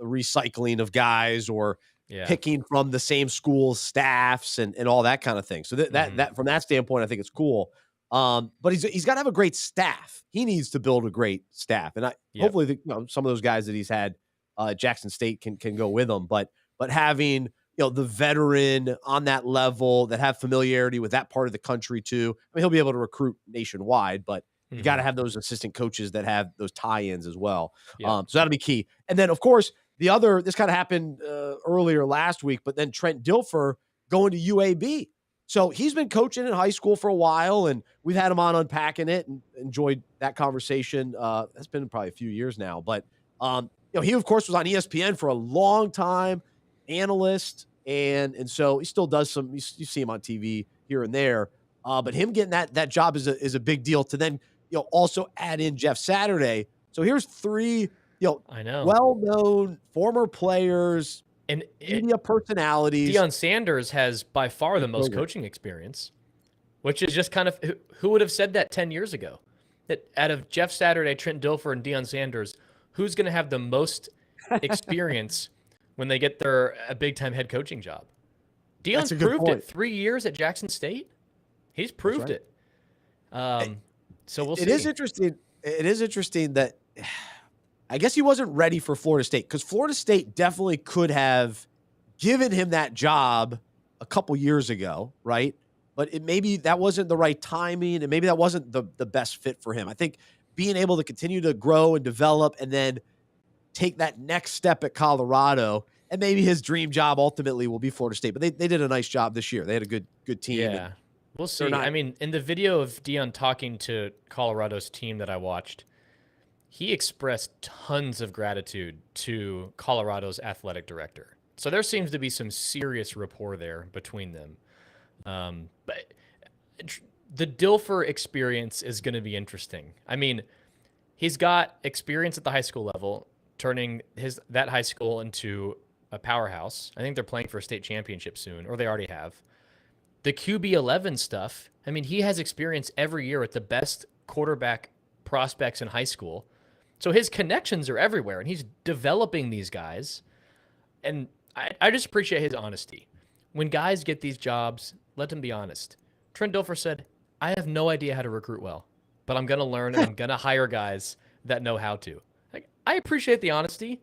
recycling of guys or picking from the same school's staffs and all that kind of thing. So that from that standpoint, I think it's cool. But he's got to have a great staff. He needs to build a great staff, and hopefully some of those guys that he's had at Jackson State can go with him. But having the veteran on that level that have familiarity with that part of the country too. I mean, he'll be able to recruit nationwide, but you got to have those assistant coaches that have those tie-ins as well. So that'll be key. And then, of course, this kind of happened earlier last week, but then Trent Dilfer going to UAB. So he's been coaching in high school for a while, and we've had him on Unpacking It and enjoyed that conversation. That's been probably a few years now, but he of course was on ESPN for a long time, analyst, and so he still does some. You see him on TV here and there, but him getting that job is a big deal. To then also add in Jeff Saturday. So here's three well-known former players and media personalities. Deion Sanders has by far the most coaching experience, which is just kind of who would have said that 10 years ago? That out of Jeff Saturday, Trent Dilfer, and Deion Sanders, who's going to have the most experience when they get a big-time head coaching job? Deion's proved it. 3 years at Jackson State. He's proved it. So we'll see. It is interesting. It is interesting that I guess he wasn't ready for Florida State, because Florida State definitely could have given him that job a couple years ago, right? But maybe that wasn't the right timing, and maybe that wasn't the best fit for him. I think being able to continue to grow and develop and then take that next step at Colorado, and maybe his dream job ultimately will be Florida State. But they did a nice job this year. They had a good team. Yeah. We'll see. I mean, in the video of Dion talking to Colorado's team that I watched, he expressed tons of gratitude to Colorado's athletic director. So there seems to be some serious rapport there between them. But the Dilfer experience is going to be interesting. I mean, he's got experience at the high school level, turning that high school into a powerhouse. I think they're playing for a state championship soon, or they already have. The QB11 stuff, I mean, he has experience every year with the best quarterback prospects in high school. So his connections are everywhere, and he's developing these guys. And I just appreciate his honesty. When guys get these jobs, let them be honest. Trent Dilfer said, I have no idea how to recruit well, but I'm going to learn and I'm going to hire guys that know how to. Like, I appreciate the honesty.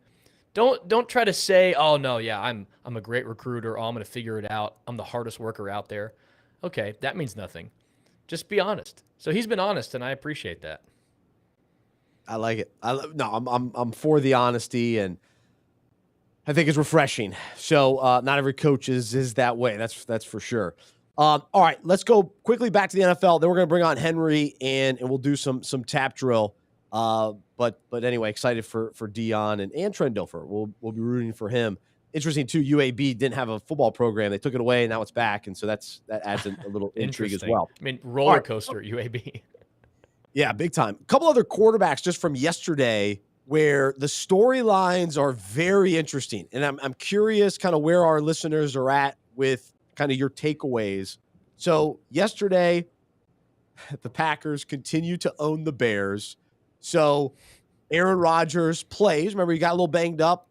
Don't try to say, oh no, yeah, I'm a great recruiter. Oh, I'm going to figure it out. I'm the hardest worker out there. Okay, that means nothing. Just be honest. So he's been honest, and I appreciate that. I like it. I'm for the honesty, and I think it's refreshing. So not every coach is that way. That's for sure. All right, let's go quickly back to the NFL. Then we're going to bring on Henry, and we'll do some tap drill. But anyway, excited for Dion and Trent Dilfer. We'll be rooting for him. Interesting too. UAB didn't have a football program; they took it away, and now it's back, and so that adds a little intrigue as well. I mean, roller coaster UAB. Yeah, big time. A couple other quarterbacks just from yesterday where the storylines are very interesting, and I'm curious kind of where our listeners are at with kind of your takeaways. So yesterday, the Packers continue to own the Bears. So Aaron Rodgers plays. Remember, he got a little banged up.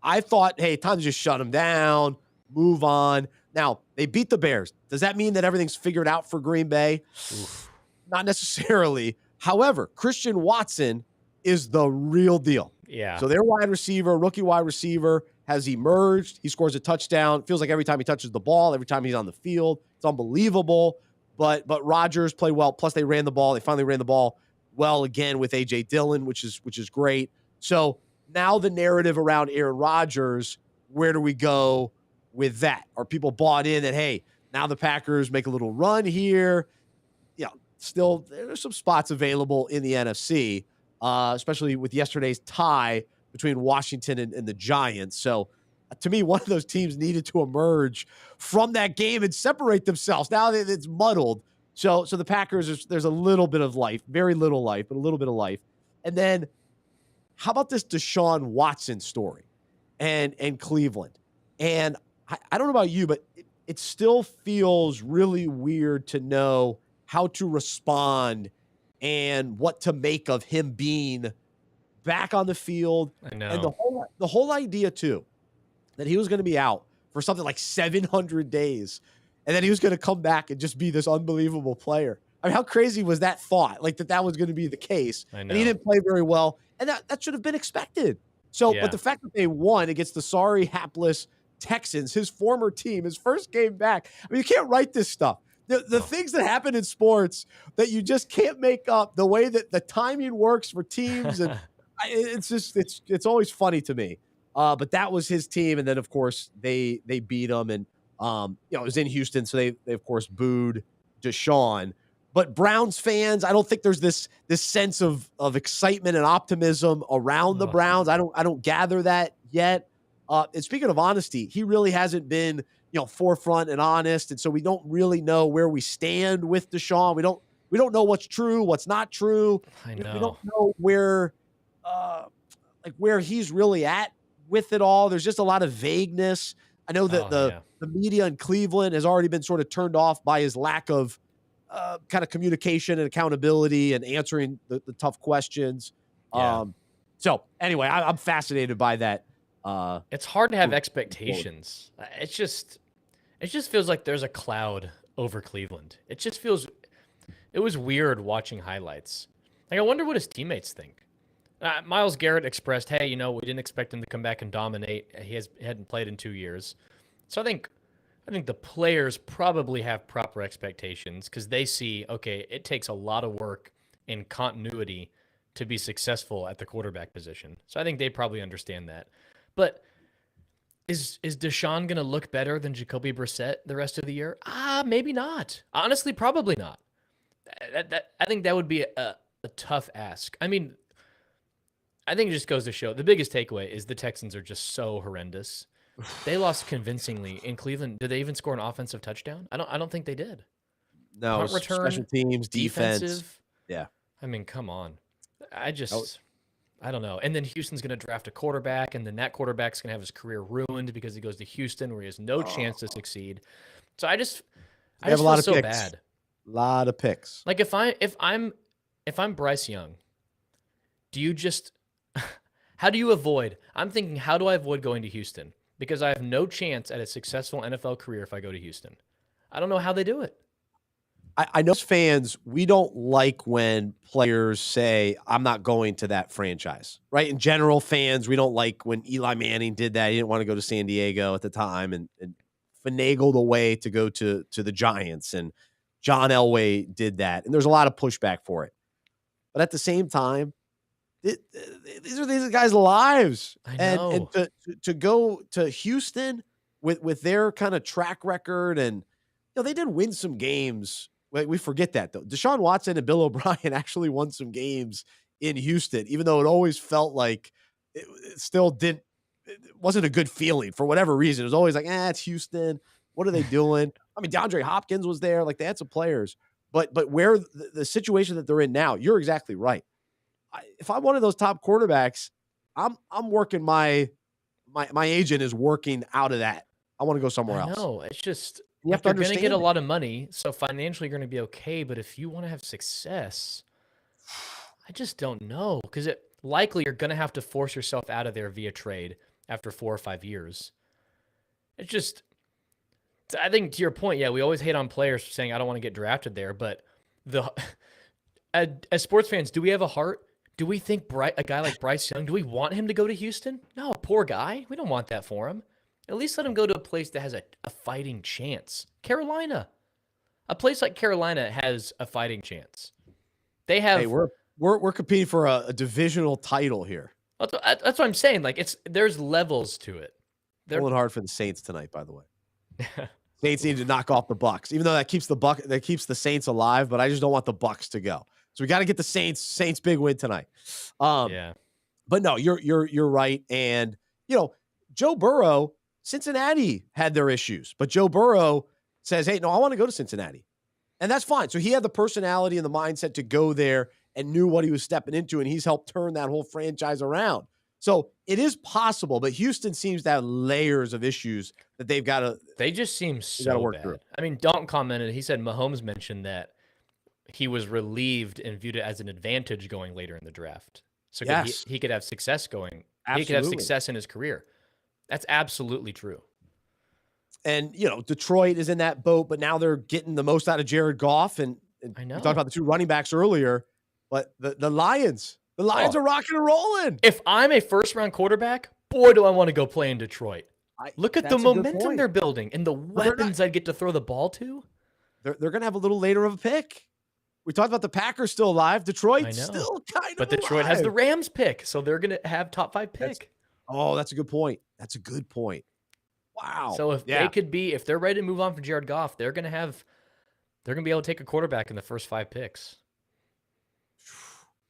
I thought, hey, time to just shut him down, move on. Now, they beat the Bears. Does that mean that everything's figured out for Green Bay? Oof. Not necessarily. However, Christian Watson is the real deal. Yeah. So their rookie wide receiver, has emerged. He scores a touchdown. Feels like every time he touches the ball, every time he's on the field, it's unbelievable. But Rodgers played well. Plus, they ran the ball. They finally ran the ball well again with A.J. Dillon, which is great. So now the narrative around Aaron Rodgers, where do we go with that? Are people bought in that, hey, now the Packers make a little run here? You know, still, there's some spots available in the NFC, especially with yesterday's tie between Washington and the Giants. So to me, one of those teams needed to emerge from that game and separate themselves. Now it's muddled. So the Packers, there's a little bit of life, very little life, but a little bit of life. And then how about this Deshaun Watson story and Cleveland? And I don't know about you, but it still feels really weird to know how to respond and what to make of him being back on the field. I know. And the whole idea too, that he was going to be out for something like 700 days, and then he was going to come back and just be this unbelievable player. I mean, how crazy was that thought? Like that was going to be the case. I know. And he didn't play very well, and that should have been expected. So, yeah. But the fact that they won against the sorry, hapless Texans, his former team, his first game back. I mean, you can't write this stuff. The things that happen in sports that you just can't make up, the way that the timing works for teams, and it's always funny to me. But that was his team, and then of course they beat them, and it was in Houston, so they of course booed Deshaun. But Browns fans, I don't think there's this sense of excitement and optimism around the Browns. I don't gather that yet. And speaking of honesty, he really hasn't been forefront and honest, and so we don't really know where we stand with Deshaun. We don't know what's true, what's not true. I know. We don't know where he's really at with it all. There's just a lot of vagueness. I know that the media in Cleveland has already been sort of turned off by his lack of kind of communication and accountability and answering the tough questions. Yeah. So anyway, I'm fascinated by that. It's hard to have expectations. It just feels like there's a cloud over Cleveland. It was weird watching highlights. Like, I wonder what his teammates think. Myles Garrett expressed, hey, we didn't expect him to come back and dominate. He hadn't played in 2 years. So I think the players probably have proper expectations because they see, okay, it takes a lot of work and continuity to be successful at the quarterback position. So I think they probably understand that. But Is Deshaun going to look better than Jacoby Brissett the rest of the year? Maybe not. Honestly, probably not. I think that would be a tough ask. I mean, I think it just goes to show the biggest takeaway is the Texans are just so horrendous. They lost convincingly in Cleveland. Did they even score an offensive touchdown? I don't think they did. No, Punt return, special teams, defense. defensive. Yeah. I mean, come on. I don't know. And then Houston's going to draft a quarterback, and then that quarterback's going to have his career ruined because he goes to Houston where he has no chance to succeed. So I just have a lot of feel so picks. bad. A lot of picks. Like if I'm Bryce Young, do you just how do you avoid? I'm thinking, how do I avoid going to Houston? Because I have no chance at a successful NFL career if I go to Houston. I don't know how they do it. I know as fans, we don't like when players say, I'm not going to that franchise, right? In general, fans, we don't like when Eli Manning did that. He didn't want to go to San Diego at the time and finagled a way to go to the Giants. And John Elway did that. And there's a lot of pushback for it. But at the same time, these are these guys' lives. I know. And to go to Houston with their kind of track record, and they did win some games. We forget that, though. Deshaun Watson and Bill O'Brien actually won some games in Houston, even though it always felt like it still didn't. It wasn't a good feeling for whatever reason. It was always like, it's Houston. What are they doing? I mean, DeAndre Hopkins was there. Like, they had some players. But where the situation that they're in now, you're exactly right. If I'm one of those top quarterbacks, I'm working my agent is working out of that. I want to go somewhere else. No, it's just you have to you're going to get a it. lot of money, so financially you're going to be okay. But if you want to have success, I just don't know, because likely you're going to have to force yourself out of there via trade after 4 or 5 years. It's just, I think to your point, yeah, we always hate on players for saying I don't want to get drafted there, but as sports fans, do we have a heart? Do we think a guy like Bryce Young, do we want him to go to Houston? No, poor guy. We don't want that for him. At least let him go to a place that has a fighting chance. Carolina. A place like Carolina has a fighting chance. They have. Hey, we're competing for a divisional title here. That's what I'm saying. Like, there's levels to it. They're pulling hard for the Saints tonight, by the way. Saints need to knock off the Bucks, even though that keeps the Saints alive. But I just don't want the Bucks to go. So we got to get the Saints big win tonight. Yeah. But no, you're right. And Joe Burrow, Cincinnati had their issues, but Joe Burrow says, hey, no, I want to go to Cincinnati. And that's fine. So he had the personality and the mindset to go there and knew what he was stepping into, and he's helped turn that whole franchise around. So it is possible, but Houston seems to have layers of issues that they've got to. They just seem so work bad. Through. I mean, Dalton commented, he said Mahomes mentioned that he was relieved and viewed it as an advantage going later in the draft. So yes. he could have success going. Absolutely. He could have success in his career. That's absolutely true. And, Detroit is in that boat, but now they're getting the most out of Jared Goff. And I know. We talked about the two running backs earlier, but the Lions are rocking and rolling. If I'm a first-round quarterback, boy, do I want to go play in Detroit. Look at the momentum they're building and the weapons I'd get to throw the ball to. They're going to have a little later of a pick. We talked about the Packers still alive. Detroit still kind of But Detroit has the Rams pick, so they're going to have top 5 pick. That's a good point. That's a good point. Wow. So if they're ready to move on from Jared Goff, they're going to be able to take a quarterback in the first 5 picks.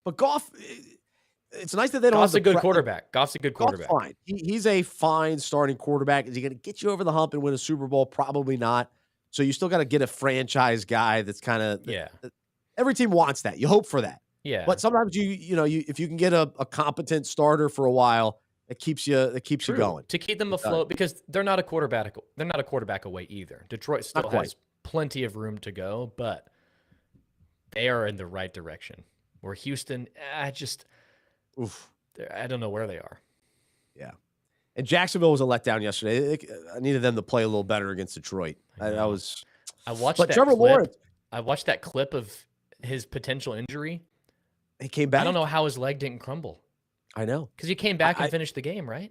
But Goff, it's nice that they don't. Goff's a good quarterback. Goff's a good quarterback. Goff's fine. He's a fine starting quarterback. Is he going to get you over the hump and win a Super Bowl? Probably not. So you still got to get a franchise guy that's kind of every team wants that. You hope for that. Yeah. But sometimes if you can get a competent starter for a while, it keeps you going. To keep them afloat, because they're not a quarterback away either. Detroit still has plenty of room to go, but they are in the right direction. Where Houston, I don't know where they are. Yeah. And Jacksonville was a letdown yesterday. I needed them to play a little better against Detroit. I watched that Trevor clip. Lawrence. I watched that clip of his potential injury. He came back. I don't know how his leg didn't crumble. I know. Because he came back and finished the game, right?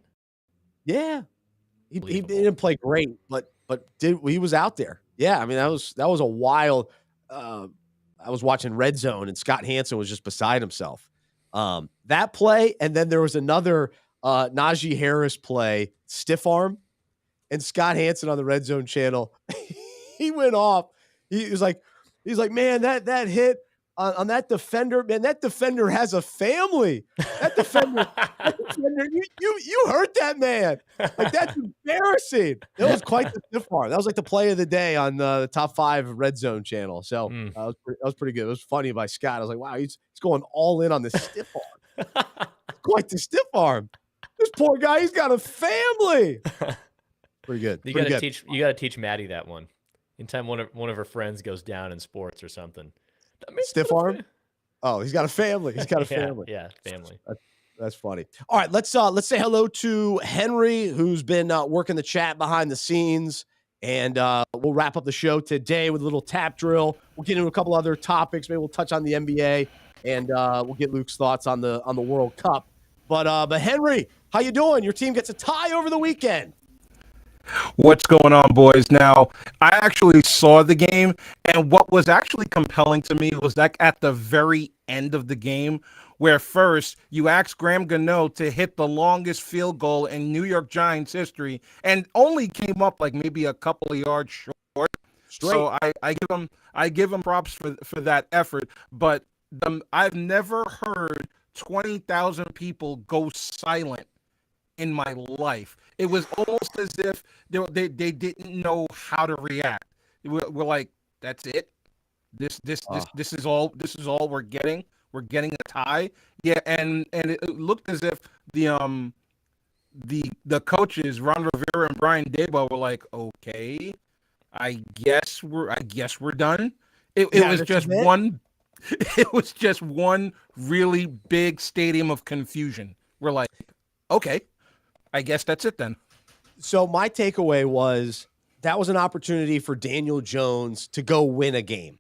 Yeah. He didn't play great, but he was out there. Yeah, I mean, that was a wild I was watching Red Zone, and Scott Hansen was just beside himself. That play, and then there was another Najee Harris play, stiff arm, and Scott Hansen on the Red Zone channel, he went off. He's like, man, that hit on that defender, man, that defender has a family. That defender, you hurt that man. Like, that's embarrassing. It was quite the stiff arm. That was like the play of the day on the Top 5 Red Zone channel. So that was pretty good. It was funny by Scott. I was like, wow, he's going all in on the stiff arm. Quite the stiff arm. This poor guy, he's got a family. Pretty good. You gotta teach Maddie that one. Anytime one of her friends goes down in sports or something. Stiff arm? Oh, he's got a family. He's got a family. Yeah, family. That's funny. All right, let's say hello to Henry, who's been working the chat behind the scenes, and we'll wrap up the show today with a little tap drill. We'll get into a couple other topics. Maybe we'll touch on the NBA, and we'll get Luke's thoughts on the World Cup. But Henry, how you doing? Your team gets a tie over the weekend. What's going on, boys? Now, I actually saw the game, and what was actually compelling to me was like at the very end of the game, where first you asked Graham Gano to hit the longest field goal in New York Giants history, and only came up like maybe a couple of yards short. Straight. So I give him props for that effort. But I've never heard 20,000 people go silent in my life. It was almost as if they didn't know how to react. We're like, that's it. This is all we're getting. We're getting a tie. Yeah, and it looked as if the coaches Ron Rivera and Brian Daboll were like, okay, I guess we're done. It was just one. It was just one really big stadium of confusion. We're like, okay, I guess that's it then. So my takeaway was that was an opportunity for Daniel Jones to go win a game.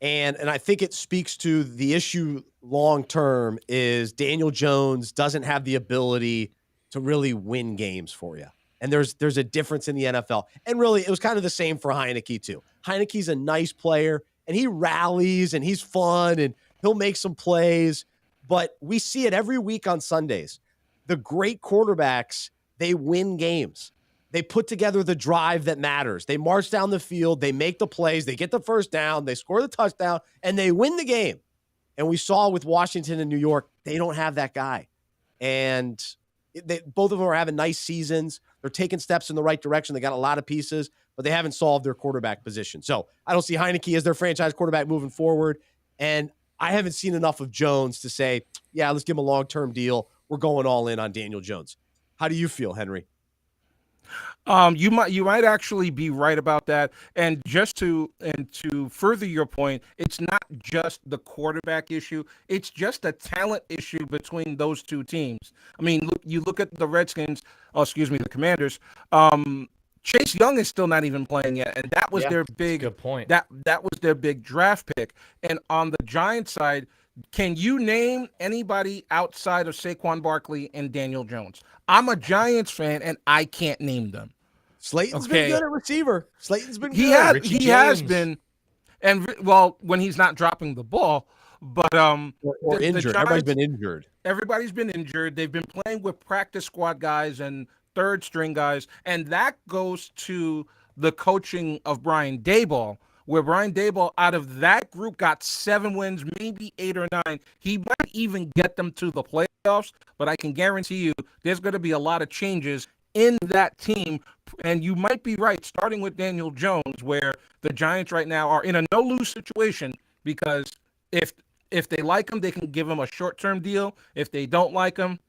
And I think it speaks to the issue long term is Daniel Jones doesn't have the ability to really win games for you. And there's a difference in the NFL. And really, it was kind of the same for Heineke too. Heineke's a nice player, and he rallies, and he's fun, and he'll make some plays. But we see it every week on Sundays. The great quarterbacks, they win games. They put together the drive that matters. They march down the field. They make the plays. They get the first down. They score the touchdown, and they win the game. And we saw with Washington and New York, they don't have that guy. And both of them are having nice seasons. They're taking steps in the right direction. They got a lot of pieces, but they haven't solved their quarterback position. So I don't see Heineke as their franchise quarterback moving forward. And I haven't seen enough of Jones to say, yeah, let's give him a long-term deal. We're going all in on Daniel Jones. How do you feel, Henry? You might actually be right about that. And to further your point, it's not just the quarterback issue. It's just a talent issue between those two teams. I mean, you look at the Redskins, the Commanders. Chase Young is still not even playing yet, and that was their big good point. That was their big draft pick. And on the Giants side, can you name anybody outside of Saquon Barkley and Daniel Jones? I'm a Giants fan, and I can't name them. Slayton's been good at receiver. Slayton's been good. He has been, and when he's not dropping the ball, but or injured. Giants, everybody's been injured. Everybody's been injured. They've been playing with practice squad guys and third string guys, and that goes to the coaching of Brian Daboll, where Brian Daboll out of that group got 7 wins, maybe 8 or 9. He might even get them to the playoffs, but I can guarantee you there's going to be a lot of changes in that team. And you might be right, starting with Daniel Jones, where the Giants right now are in a no-lose situation, because if they like him, they can give him a short-term deal. If they don't like him,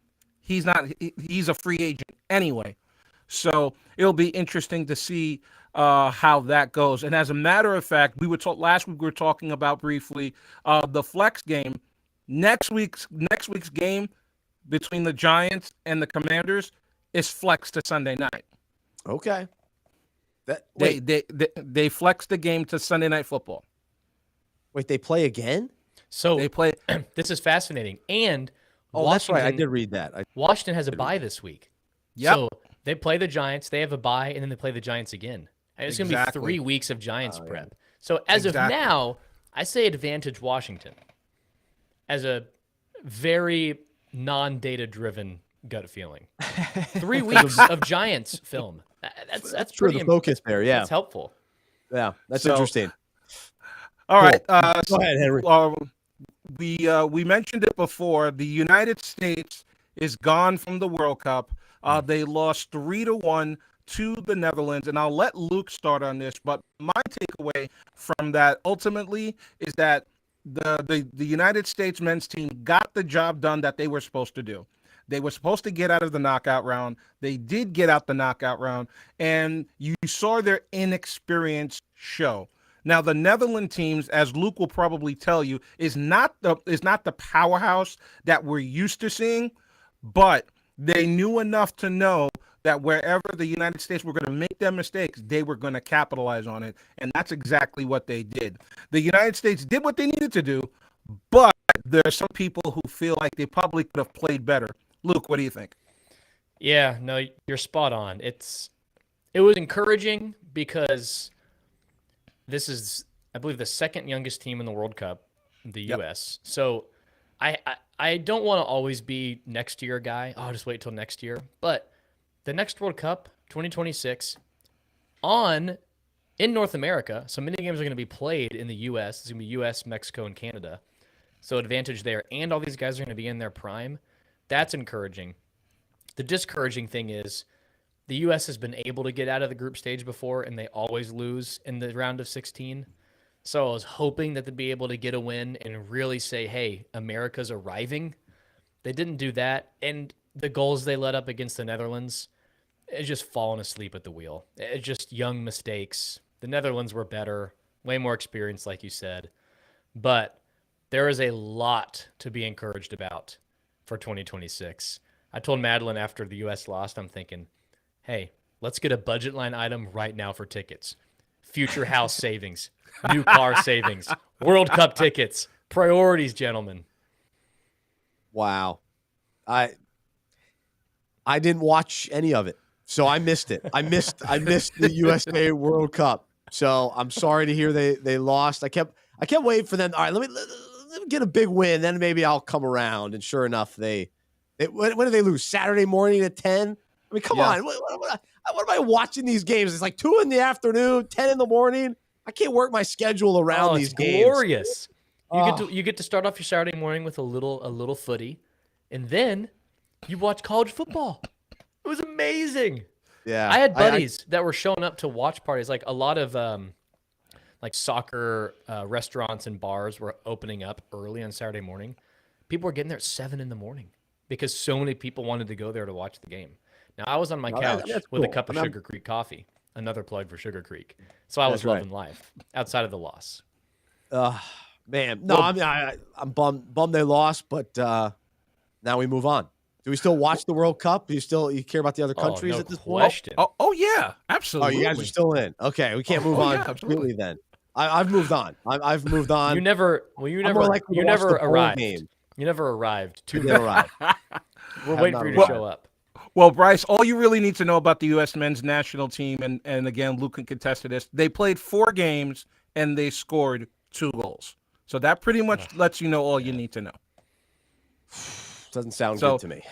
he's a free agent anyway. So it'll be interesting to see how that goes. And as a matter of fact, last week we were talking about briefly the flex game. Next week's game between the Giants and the Commanders is flexed to Sunday night. Okay. They flexed the game to Sunday Night Football. Wait, they play again? So they play. This is fascinating. And that's right. I did read that. Washington has a bye this week. Yep. So they play the Giants. They have a bye, and then they play the Giants again. And it's going to be 3 weeks of Giants prep. Yeah. So as of now, I say advantage Washington as a very non-data driven gut feeling. 3 weeks of Giants film. that's sure pretty the focus there. Yeah, that's helpful. Yeah, that's interesting. All right. Go ahead, Henry. We mentioned it before. The United States is gone from the World Cup. They lost 3-1 to the Netherlands, and I'll let Luke start on this. But my takeaway from that ultimately is that the United States men's team got the job done that they were supposed to do. They were supposed to get out of the knockout round. They did get out the knockout round, and you saw their inexperience show. Now, the Netherlands teams, as Luke will probably tell you, is not the powerhouse that we're used to seeing, but they knew enough to know that wherever the United States were going to make their mistakes, they were going to capitalize on it, and that's exactly what they did. The United States did what they needed to do, but there are some people who feel like they probably could have played better. Luke, what do you think? Yeah, no, you're spot on. It was encouraging because this is, I believe, the second youngest team in the World Cup, the U.S. So I don't want to always be next year guy. I'll just wait till next year. But the next World Cup, 2026, in North America, so many games are going to be played in the U.S. It's going to be U.S., Mexico, and Canada. So advantage there. And all these guys are going to be in their prime. That's encouraging. The discouraging thing is the U.S. has been able to get out of the group stage before, and they always lose in the round of 16. So I was hoping that they'd be able to get a win and really say, hey, America's arriving. They didn't do that. And the goals they let up against the Netherlands, it's just falling asleep at the wheel. It's just young mistakes. The Netherlands were better, way more experienced, like you said. But there is a lot to be encouraged about for 2026. I told Madeline after the U.S. lost, I'm thinking, hey, let's get a budget line item right now for tickets. Future house savings, new car savings, World Cup tickets, priorities, gentlemen. Wow. I didn't watch any of it, so I missed it. I missed the USA World Cup. So I'm sorry to hear they lost. I kept waiting for them. All right, let me get a big win, then maybe I'll come around. And sure enough, when did they lose? Saturday morning at 10? I mean, come on. What am I watching these games? It's like 2 in the afternoon, 10 in the morning. I can't work my schedule around these games. Glorious. You get to start off your Saturday morning with a little footy, and then you watch college football. It was amazing. Yeah. I had buddies that were showing up to watch parties. Like a lot of like soccer restaurants and bars were opening up early on Saturday morning. People were getting there at 7 in the morning because so many people wanted to go there to watch the game. Now, I was on my couch with a cup of Sugar Creek coffee. Another plug for Sugar Creek. So I was loving life outside of the loss. Man. No, I mean, I'm bummed they lost, but now we move on. Do we still watch the World Cup? Do you care about the other countries at this point? Oh, yeah, absolutely. Oh, you guys are still in. Okay, we can't move on completely then. I've moved on. I've moved on. You never arrived. You never arrived. We're waiting for you to show up. Well, Bryce, all you really need to know about the U.S. men's national team, and again, Luke can contest to this, they played 4 games and they scored 2 goals. So that pretty much lets you know all you need to know. Doesn't sound good to me.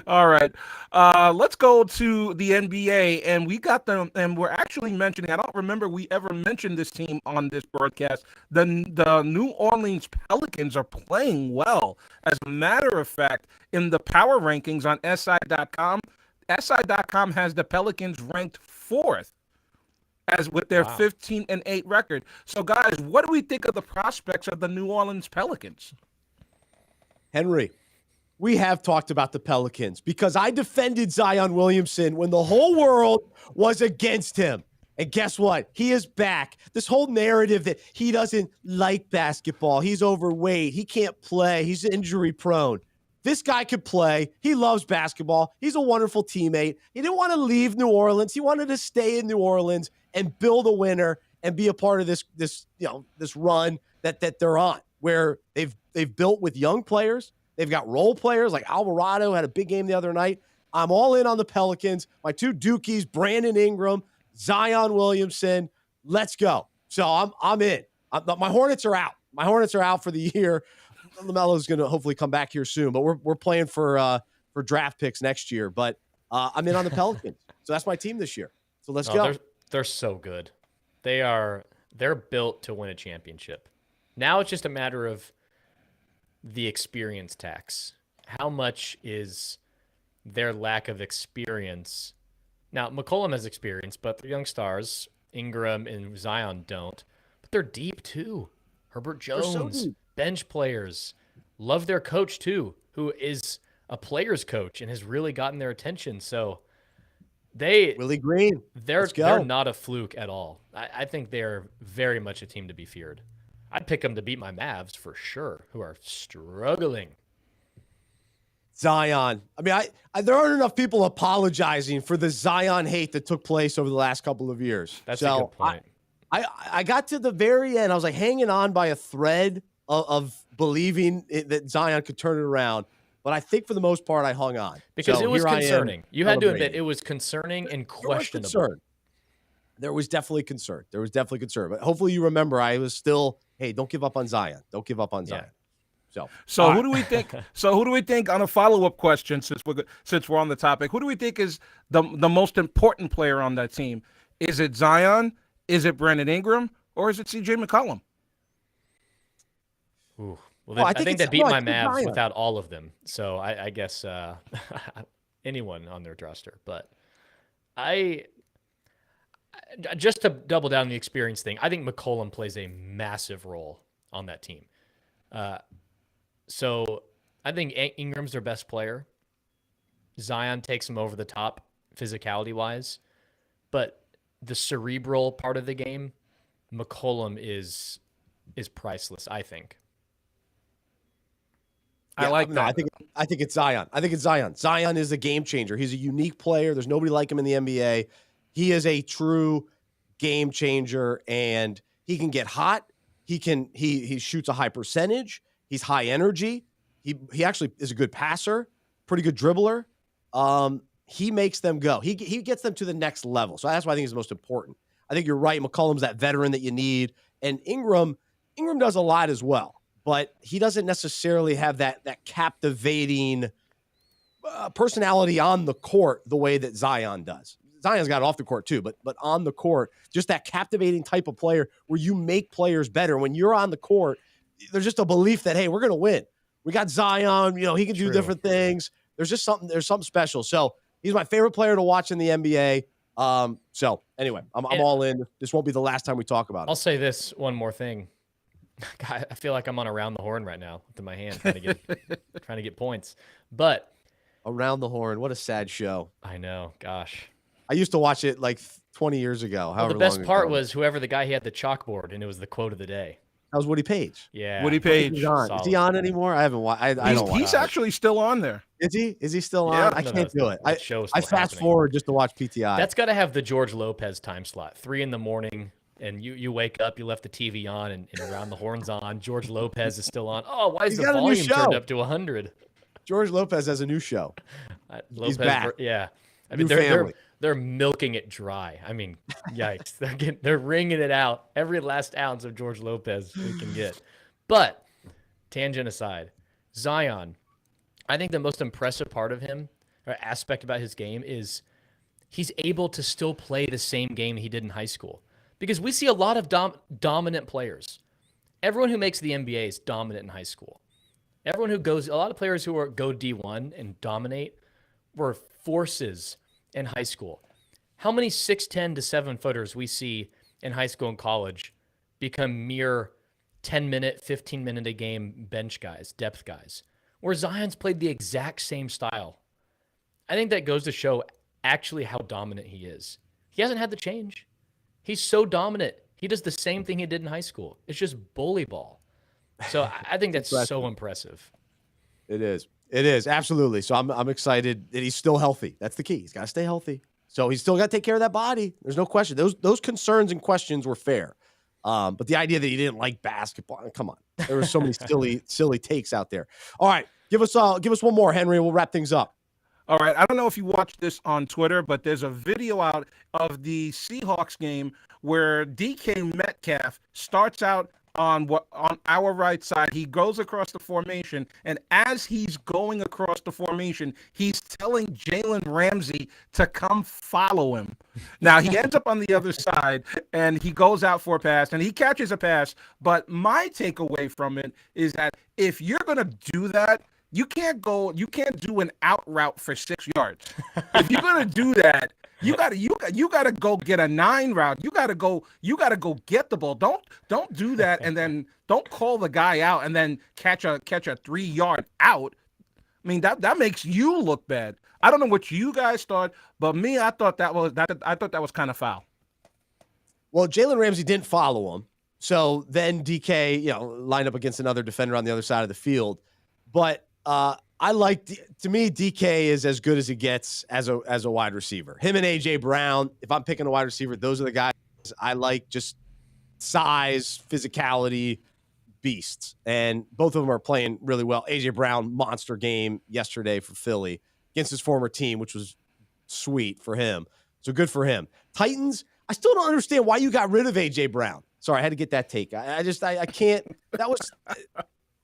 All right. Let's go to the NBA, and we got them, and we're actually mentioning, I don't remember we ever mentioned this team on this broadcast. The New Orleans Pelicans are playing well. As a matter of fact, in the power rankings on SI.com, SI.com has the Pelicans ranked 4th as with their 15-8 record. So, guys, what do we think of the prospects of the New Orleans Pelicans? Henry, we have talked about the Pelicans because I defended Zion Williamson when the whole world was against him. And guess what? He is back. This whole narrative that he doesn't like basketball, he's overweight, he can't play, he's injury prone. This guy could play. He loves basketball. He's a wonderful teammate. He didn't want to leave New Orleans. He wanted to stay in New Orleans and build a winner and be a part of this run that they're on, where they've built with young players. They've got role players like Alvarado had a big game the other night. I'm all in on the Pelicans. My 2 Dukies, Brandon Ingram, Zion Williamson. Let's go. So I'm in. My Hornets are out. My Hornets are out for the year. LaMelo's going to hopefully come back here soon, but we're playing for draft picks next year. But I'm in on the Pelicans. So that's my team this year. So let's No, go. They're so good. They're built to win a championship. Now it's just a matter of the experience tax. How much is their lack of experience? Now, McCollum has experience, but the young stars, Ingram and Zion, don't. But they're deep too. Herbert Jones, bench players, love their coach too, who is a player's coach and has really gotten their attention. So Willie Green, they're not a fluke at all. I think they're very much a team to be feared. I'd pick them to beat my Mavs for sure, who are struggling. Zion. I mean, there aren't enough people apologizing for the Zion hate that took place over the last couple of years. That's a good point. I got to the very end. I was like hanging on by a thread of believing that Zion could turn it around. But I think for the most part, I hung on. Because it was concerning. You had to admit it was concerning and questionable. There was definitely concern. But hopefully you remember I was still, hey, don't give up on Zion. Don't give up on Zion. So who do we think? So who do we think on a follow-up question, since we're on the topic? Who do we think is the most important player on that team? Is it Zion? Is it Brandon Ingram? Or is it C.J. McCollum? Ooh. Well, I think they beat my Mavs without all of them. So I guess anyone on their roster. But just to double down on the experience thing, I think McCollum plays a massive role on that team. So I think Ingram's their best player. Zion takes him over the top physicality-wise. But the cerebral part of the game, McCollum is priceless, I think. I like that. I think it's Zion. Zion is a game changer. He's a unique player. There's nobody like him in the NBA. He is a true game changer, and he can get hot. He shoots a high percentage. He's high energy. He actually is a good passer, pretty good dribbler. He makes them go. He gets them to the next level. So that's why I think he's the most important. I think you're right. McCollum's that veteran that you need, and Ingram does a lot as well. But he doesn't necessarily have that captivating personality on the court the way that Zion does. Zion's got it off the court too, but on the court, just that captivating type of player where you make players better. When you're on the court, there's just a belief that, hey, we're going to win. We got Zion, he can do different things. There's something special. So he's my favorite player to watch in the NBA. So anyway, I'm all in. This won't be the last time we talk about it. I'll say this one more thing. God, I feel like I'm on Around the Horn right now with my hand trying to get points. But Around the Horn, what a sad show. I know, gosh. I used to watch it like 20 years ago. Well, the best part was whoever the guy he had the chalkboard, and it was the quote of the day. That was Woody Page. Yeah, Woody Page. Is he on anymore? I haven't watched. I don't watch. He's actually still on there. Is he? Is he still on? I can't do it. I fast forward just to watch PTI. That's got to have the George Lopez time slot. 3 a.m. And you wake up, you left the TV on, and Around the Horn's on. George Lopez is still on. Oh, why is the volume turned up to 100? George Lopez has a new show. He's back. Yeah. I mean, they're milking it dry. I mean, yikes. They're wringing it out. Every last ounce of George Lopez we can get. But, tangent aside, Zion, I think the most impressive part of him, or aspect about his game, is he's able to still play the same game he did in high school. Because we see a lot of dominant players. Everyone who makes the NBA is dominant in high school. A lot of players who go D1 and dominate were forces in high school. How many 6'10" to 7-footers we see in high school and college become mere 10-minute, 15-minute a game bench guys, depth guys, where Zion's played the exact same style. I think that goes to show actually how dominant he is. He hasn't had to change. He's so dominant. He does the same thing he did in high school. It's just bully ball. So I think that's so impressive. It is absolutely. So I'm excited that he's still healthy. That's the key. He's got to stay healthy. So he's still got to take care of that body. There's no question. Those concerns and questions were fair. But the idea that he didn't like basketball, come on. There were so many silly takes out there. All right, give us one more, Henry, and we'll wrap things up. All right. I don't know if you watched this on Twitter, but there's a video out of the Seahawks game where DK Metcalf starts out on our right side. He goes across the formation, and as he's going across the formation, he's telling Jalen Ramsey to come follow him. Now he ends up on the other side, and he goes out for a pass, and he catches a pass. But my takeaway from it is that if you're gonna do that, you can't do an out route for 6 yards. If you're gonna do that, you gotta go get a 9 route. You gotta go get the ball. Don't do that, and then don't call the guy out and then catch a 3-yard out. I mean, that makes you look bad. I don't know what you guys thought, but me, I thought that was kind of foul. Well, Jalen Ramsey didn't follow him, so then DK, lined up against another defender on the other side of the field, but. To me, DK is as good as he gets as a wide receiver. Him and AJ Brown, if I'm picking a wide receiver, those are the guys I like, just size, physicality, beasts. And both of them are playing really well. AJ Brown, monster game yesterday for Philly against his former team, which was sweet for him. So good for him. Titans, I still don't understand why you got rid of AJ Brown. Sorry, I had to get that take. I can't. That was...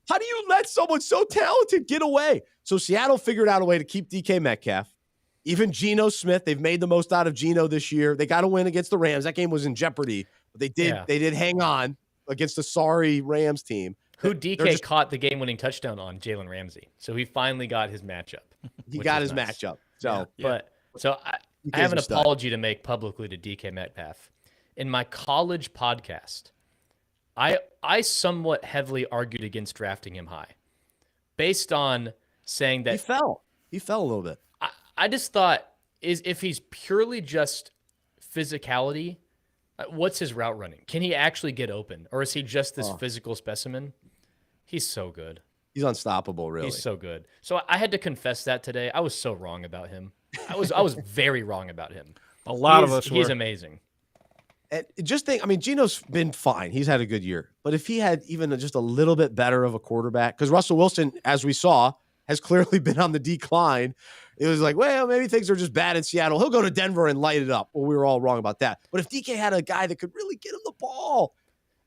How do you let someone so talented get away? So Seattle figured out a way to keep DK Metcalf. Even Geno Smith, they've made the most out of Geno this year. They got to win against the Rams. That game was in jeopardy, but they did hang on against a sorry Rams team. Who DK caught the game-winning touchdown on? Jalen Ramsey. So he finally got his matchup. He got his matchup. So, I have an apology to make publicly to DK Metcalf. In my college podcast, I somewhat heavily argued against drafting him high based on saying that he fell a little bit. I just thought if he's purely just physicality, what's his route running? Can he actually get open, or is he just this physical specimen? He's so good. He's unstoppable, really. He's so good. So I had to confess that today. I was so wrong about him. I was very wrong about him. A lot of us were. He's amazing. And just think, Geno's been fine. He's had a good year. But if he had even just a little bit better of a quarterback, because Russell Wilson, as we saw, has clearly been on the decline. It was like, well, maybe things are just bad in Seattle. He'll go to Denver and light it up. Well, we were all wrong about that. But if DK had a guy that could really get him the ball,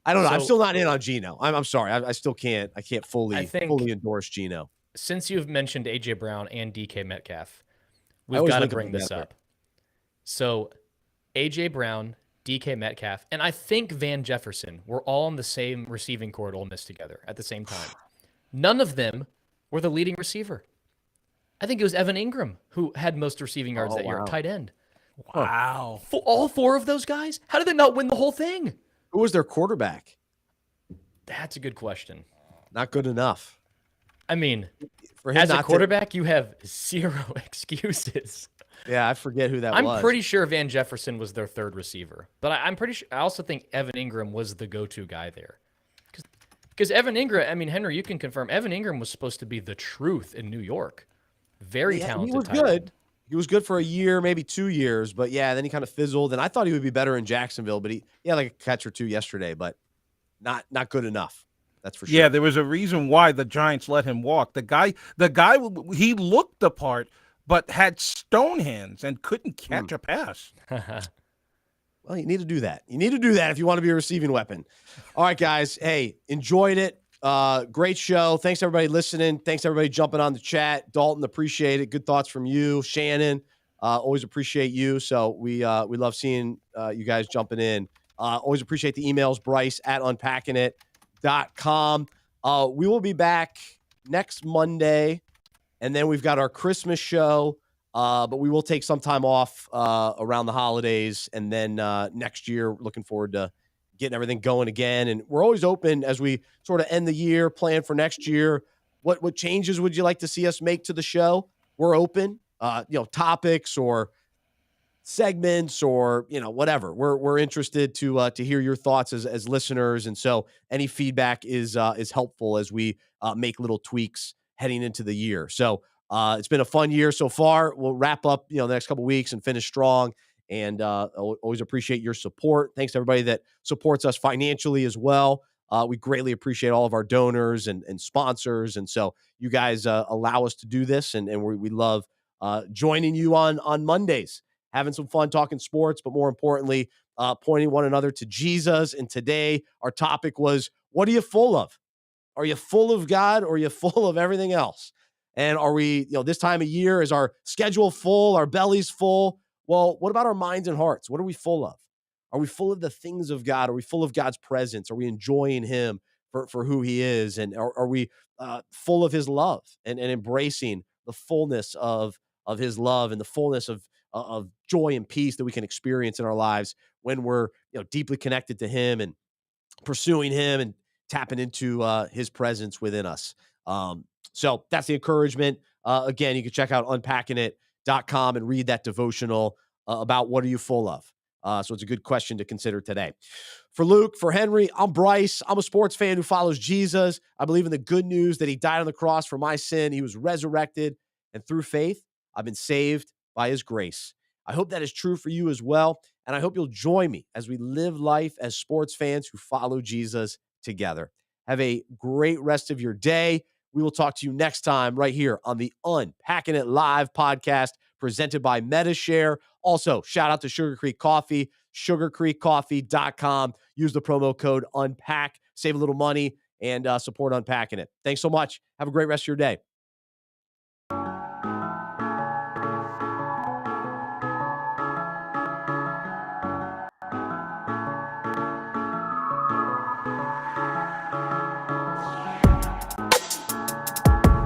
I don't know. I'm still not in on Geno. I'm sorry. I still can't. I can't fully endorse Geno. Since you've mentioned AJ Brown and DK Metcalf, we've got to bring this up. So AJ Brown, DK Metcalf, and I think Van Jefferson were all on the same receiving corps at Ole Miss together at the same time. None of them were the leading receiver. I think it was Evan Ingram who had most receiving yards that year, tight end. Wow. All 4 of those guys? How did they not win the whole thing? Who was their quarterback? That's a good question. Not good enough. I mean, for him as a quarterback, you have 0 excuses. Yeah, I forget who that was. I'm pretty sure Van Jefferson was their 3rd receiver. But I'm pretty sure, I also think Evan Ingram was the go-to guy there. Because Evan Ingram, Henry, you can confirm, Evan Ingram was supposed to be the truth in New York. Very talented. He was good. He was good for a year, maybe 2 years. But, then he kind of fizzled. And I thought he would be better in Jacksonville. But he had like a catch or 2 yesterday. But not good enough. That's for sure. Yeah, there was a reason why the Giants let him walk. The guy, he looked the part, but had stone hands and couldn't catch a pass. Well, you need to do that. You need to do that if you want to be a receiving weapon. All right, guys. Hey, enjoyed it. Great show. Thanks, everybody, listening. Thanks, everybody, jumping on the chat. Dalton, appreciate it. Good thoughts from you. Shannon, always appreciate you. So we love seeing you guys jumping in. Always appreciate the emails. Bryce at unpackingit.com. We will be back next Monday. And then we've got our Christmas show, but we will take some time off around the holidays. And then next year, looking forward to getting everything going again. And we're always open as we sort of end the year, plan for next year. What changes would you like to see us make to the show? We're open, topics or segments or, whatever. We're interested to hear your thoughts as listeners. And so any feedback is helpful as we make little tweaks heading into the year. So it's been a fun year so far. We'll wrap up, the next couple of weeks and finish strong. And always appreciate your support. Thanks to everybody that supports us financially as well. We greatly appreciate all of our donors and sponsors. And so you guys allow us to do this. And we love joining you on Mondays, having some fun talking sports, but more importantly, pointing one another to Jesus. And today our topic was, What are you full of? Are you full of God, or are you full of everything else? And are we, this time of year, is our schedule full, our bellies full? Well, what about our minds and hearts? What are we full of? Are we full of the things of God? Are we full of God's presence? Are we enjoying him for who he is? And are we full of his love and embracing the fullness of his love and the fullness of joy and peace that we can experience in our lives when we're deeply connected to him and pursuing him and tapping into his presence within us. So that's the encouragement. Again, you can check out unpackingit.com and read that devotional about what are you full of. So it's a good question to consider today. For Luke, for Henry, I'm Bryce. I'm a sports fan who follows Jesus. I believe in the good news that he died on the cross for my sin. He was resurrected, and through faith, I've been saved by his grace. I hope that is true for you as well. And I hope you'll join me as we live life as sports fans who follow Jesus together. Have a great rest of your day. We will talk to you next time right here on the Unpacking It Live podcast presented by Medi-Share. Also, shout out to Sugar Creek Coffee, sugarcreekcoffee.com. Use the promo code UNPACK. Save a little money and support Unpacking It. Thanks so much. Have a great rest of your day.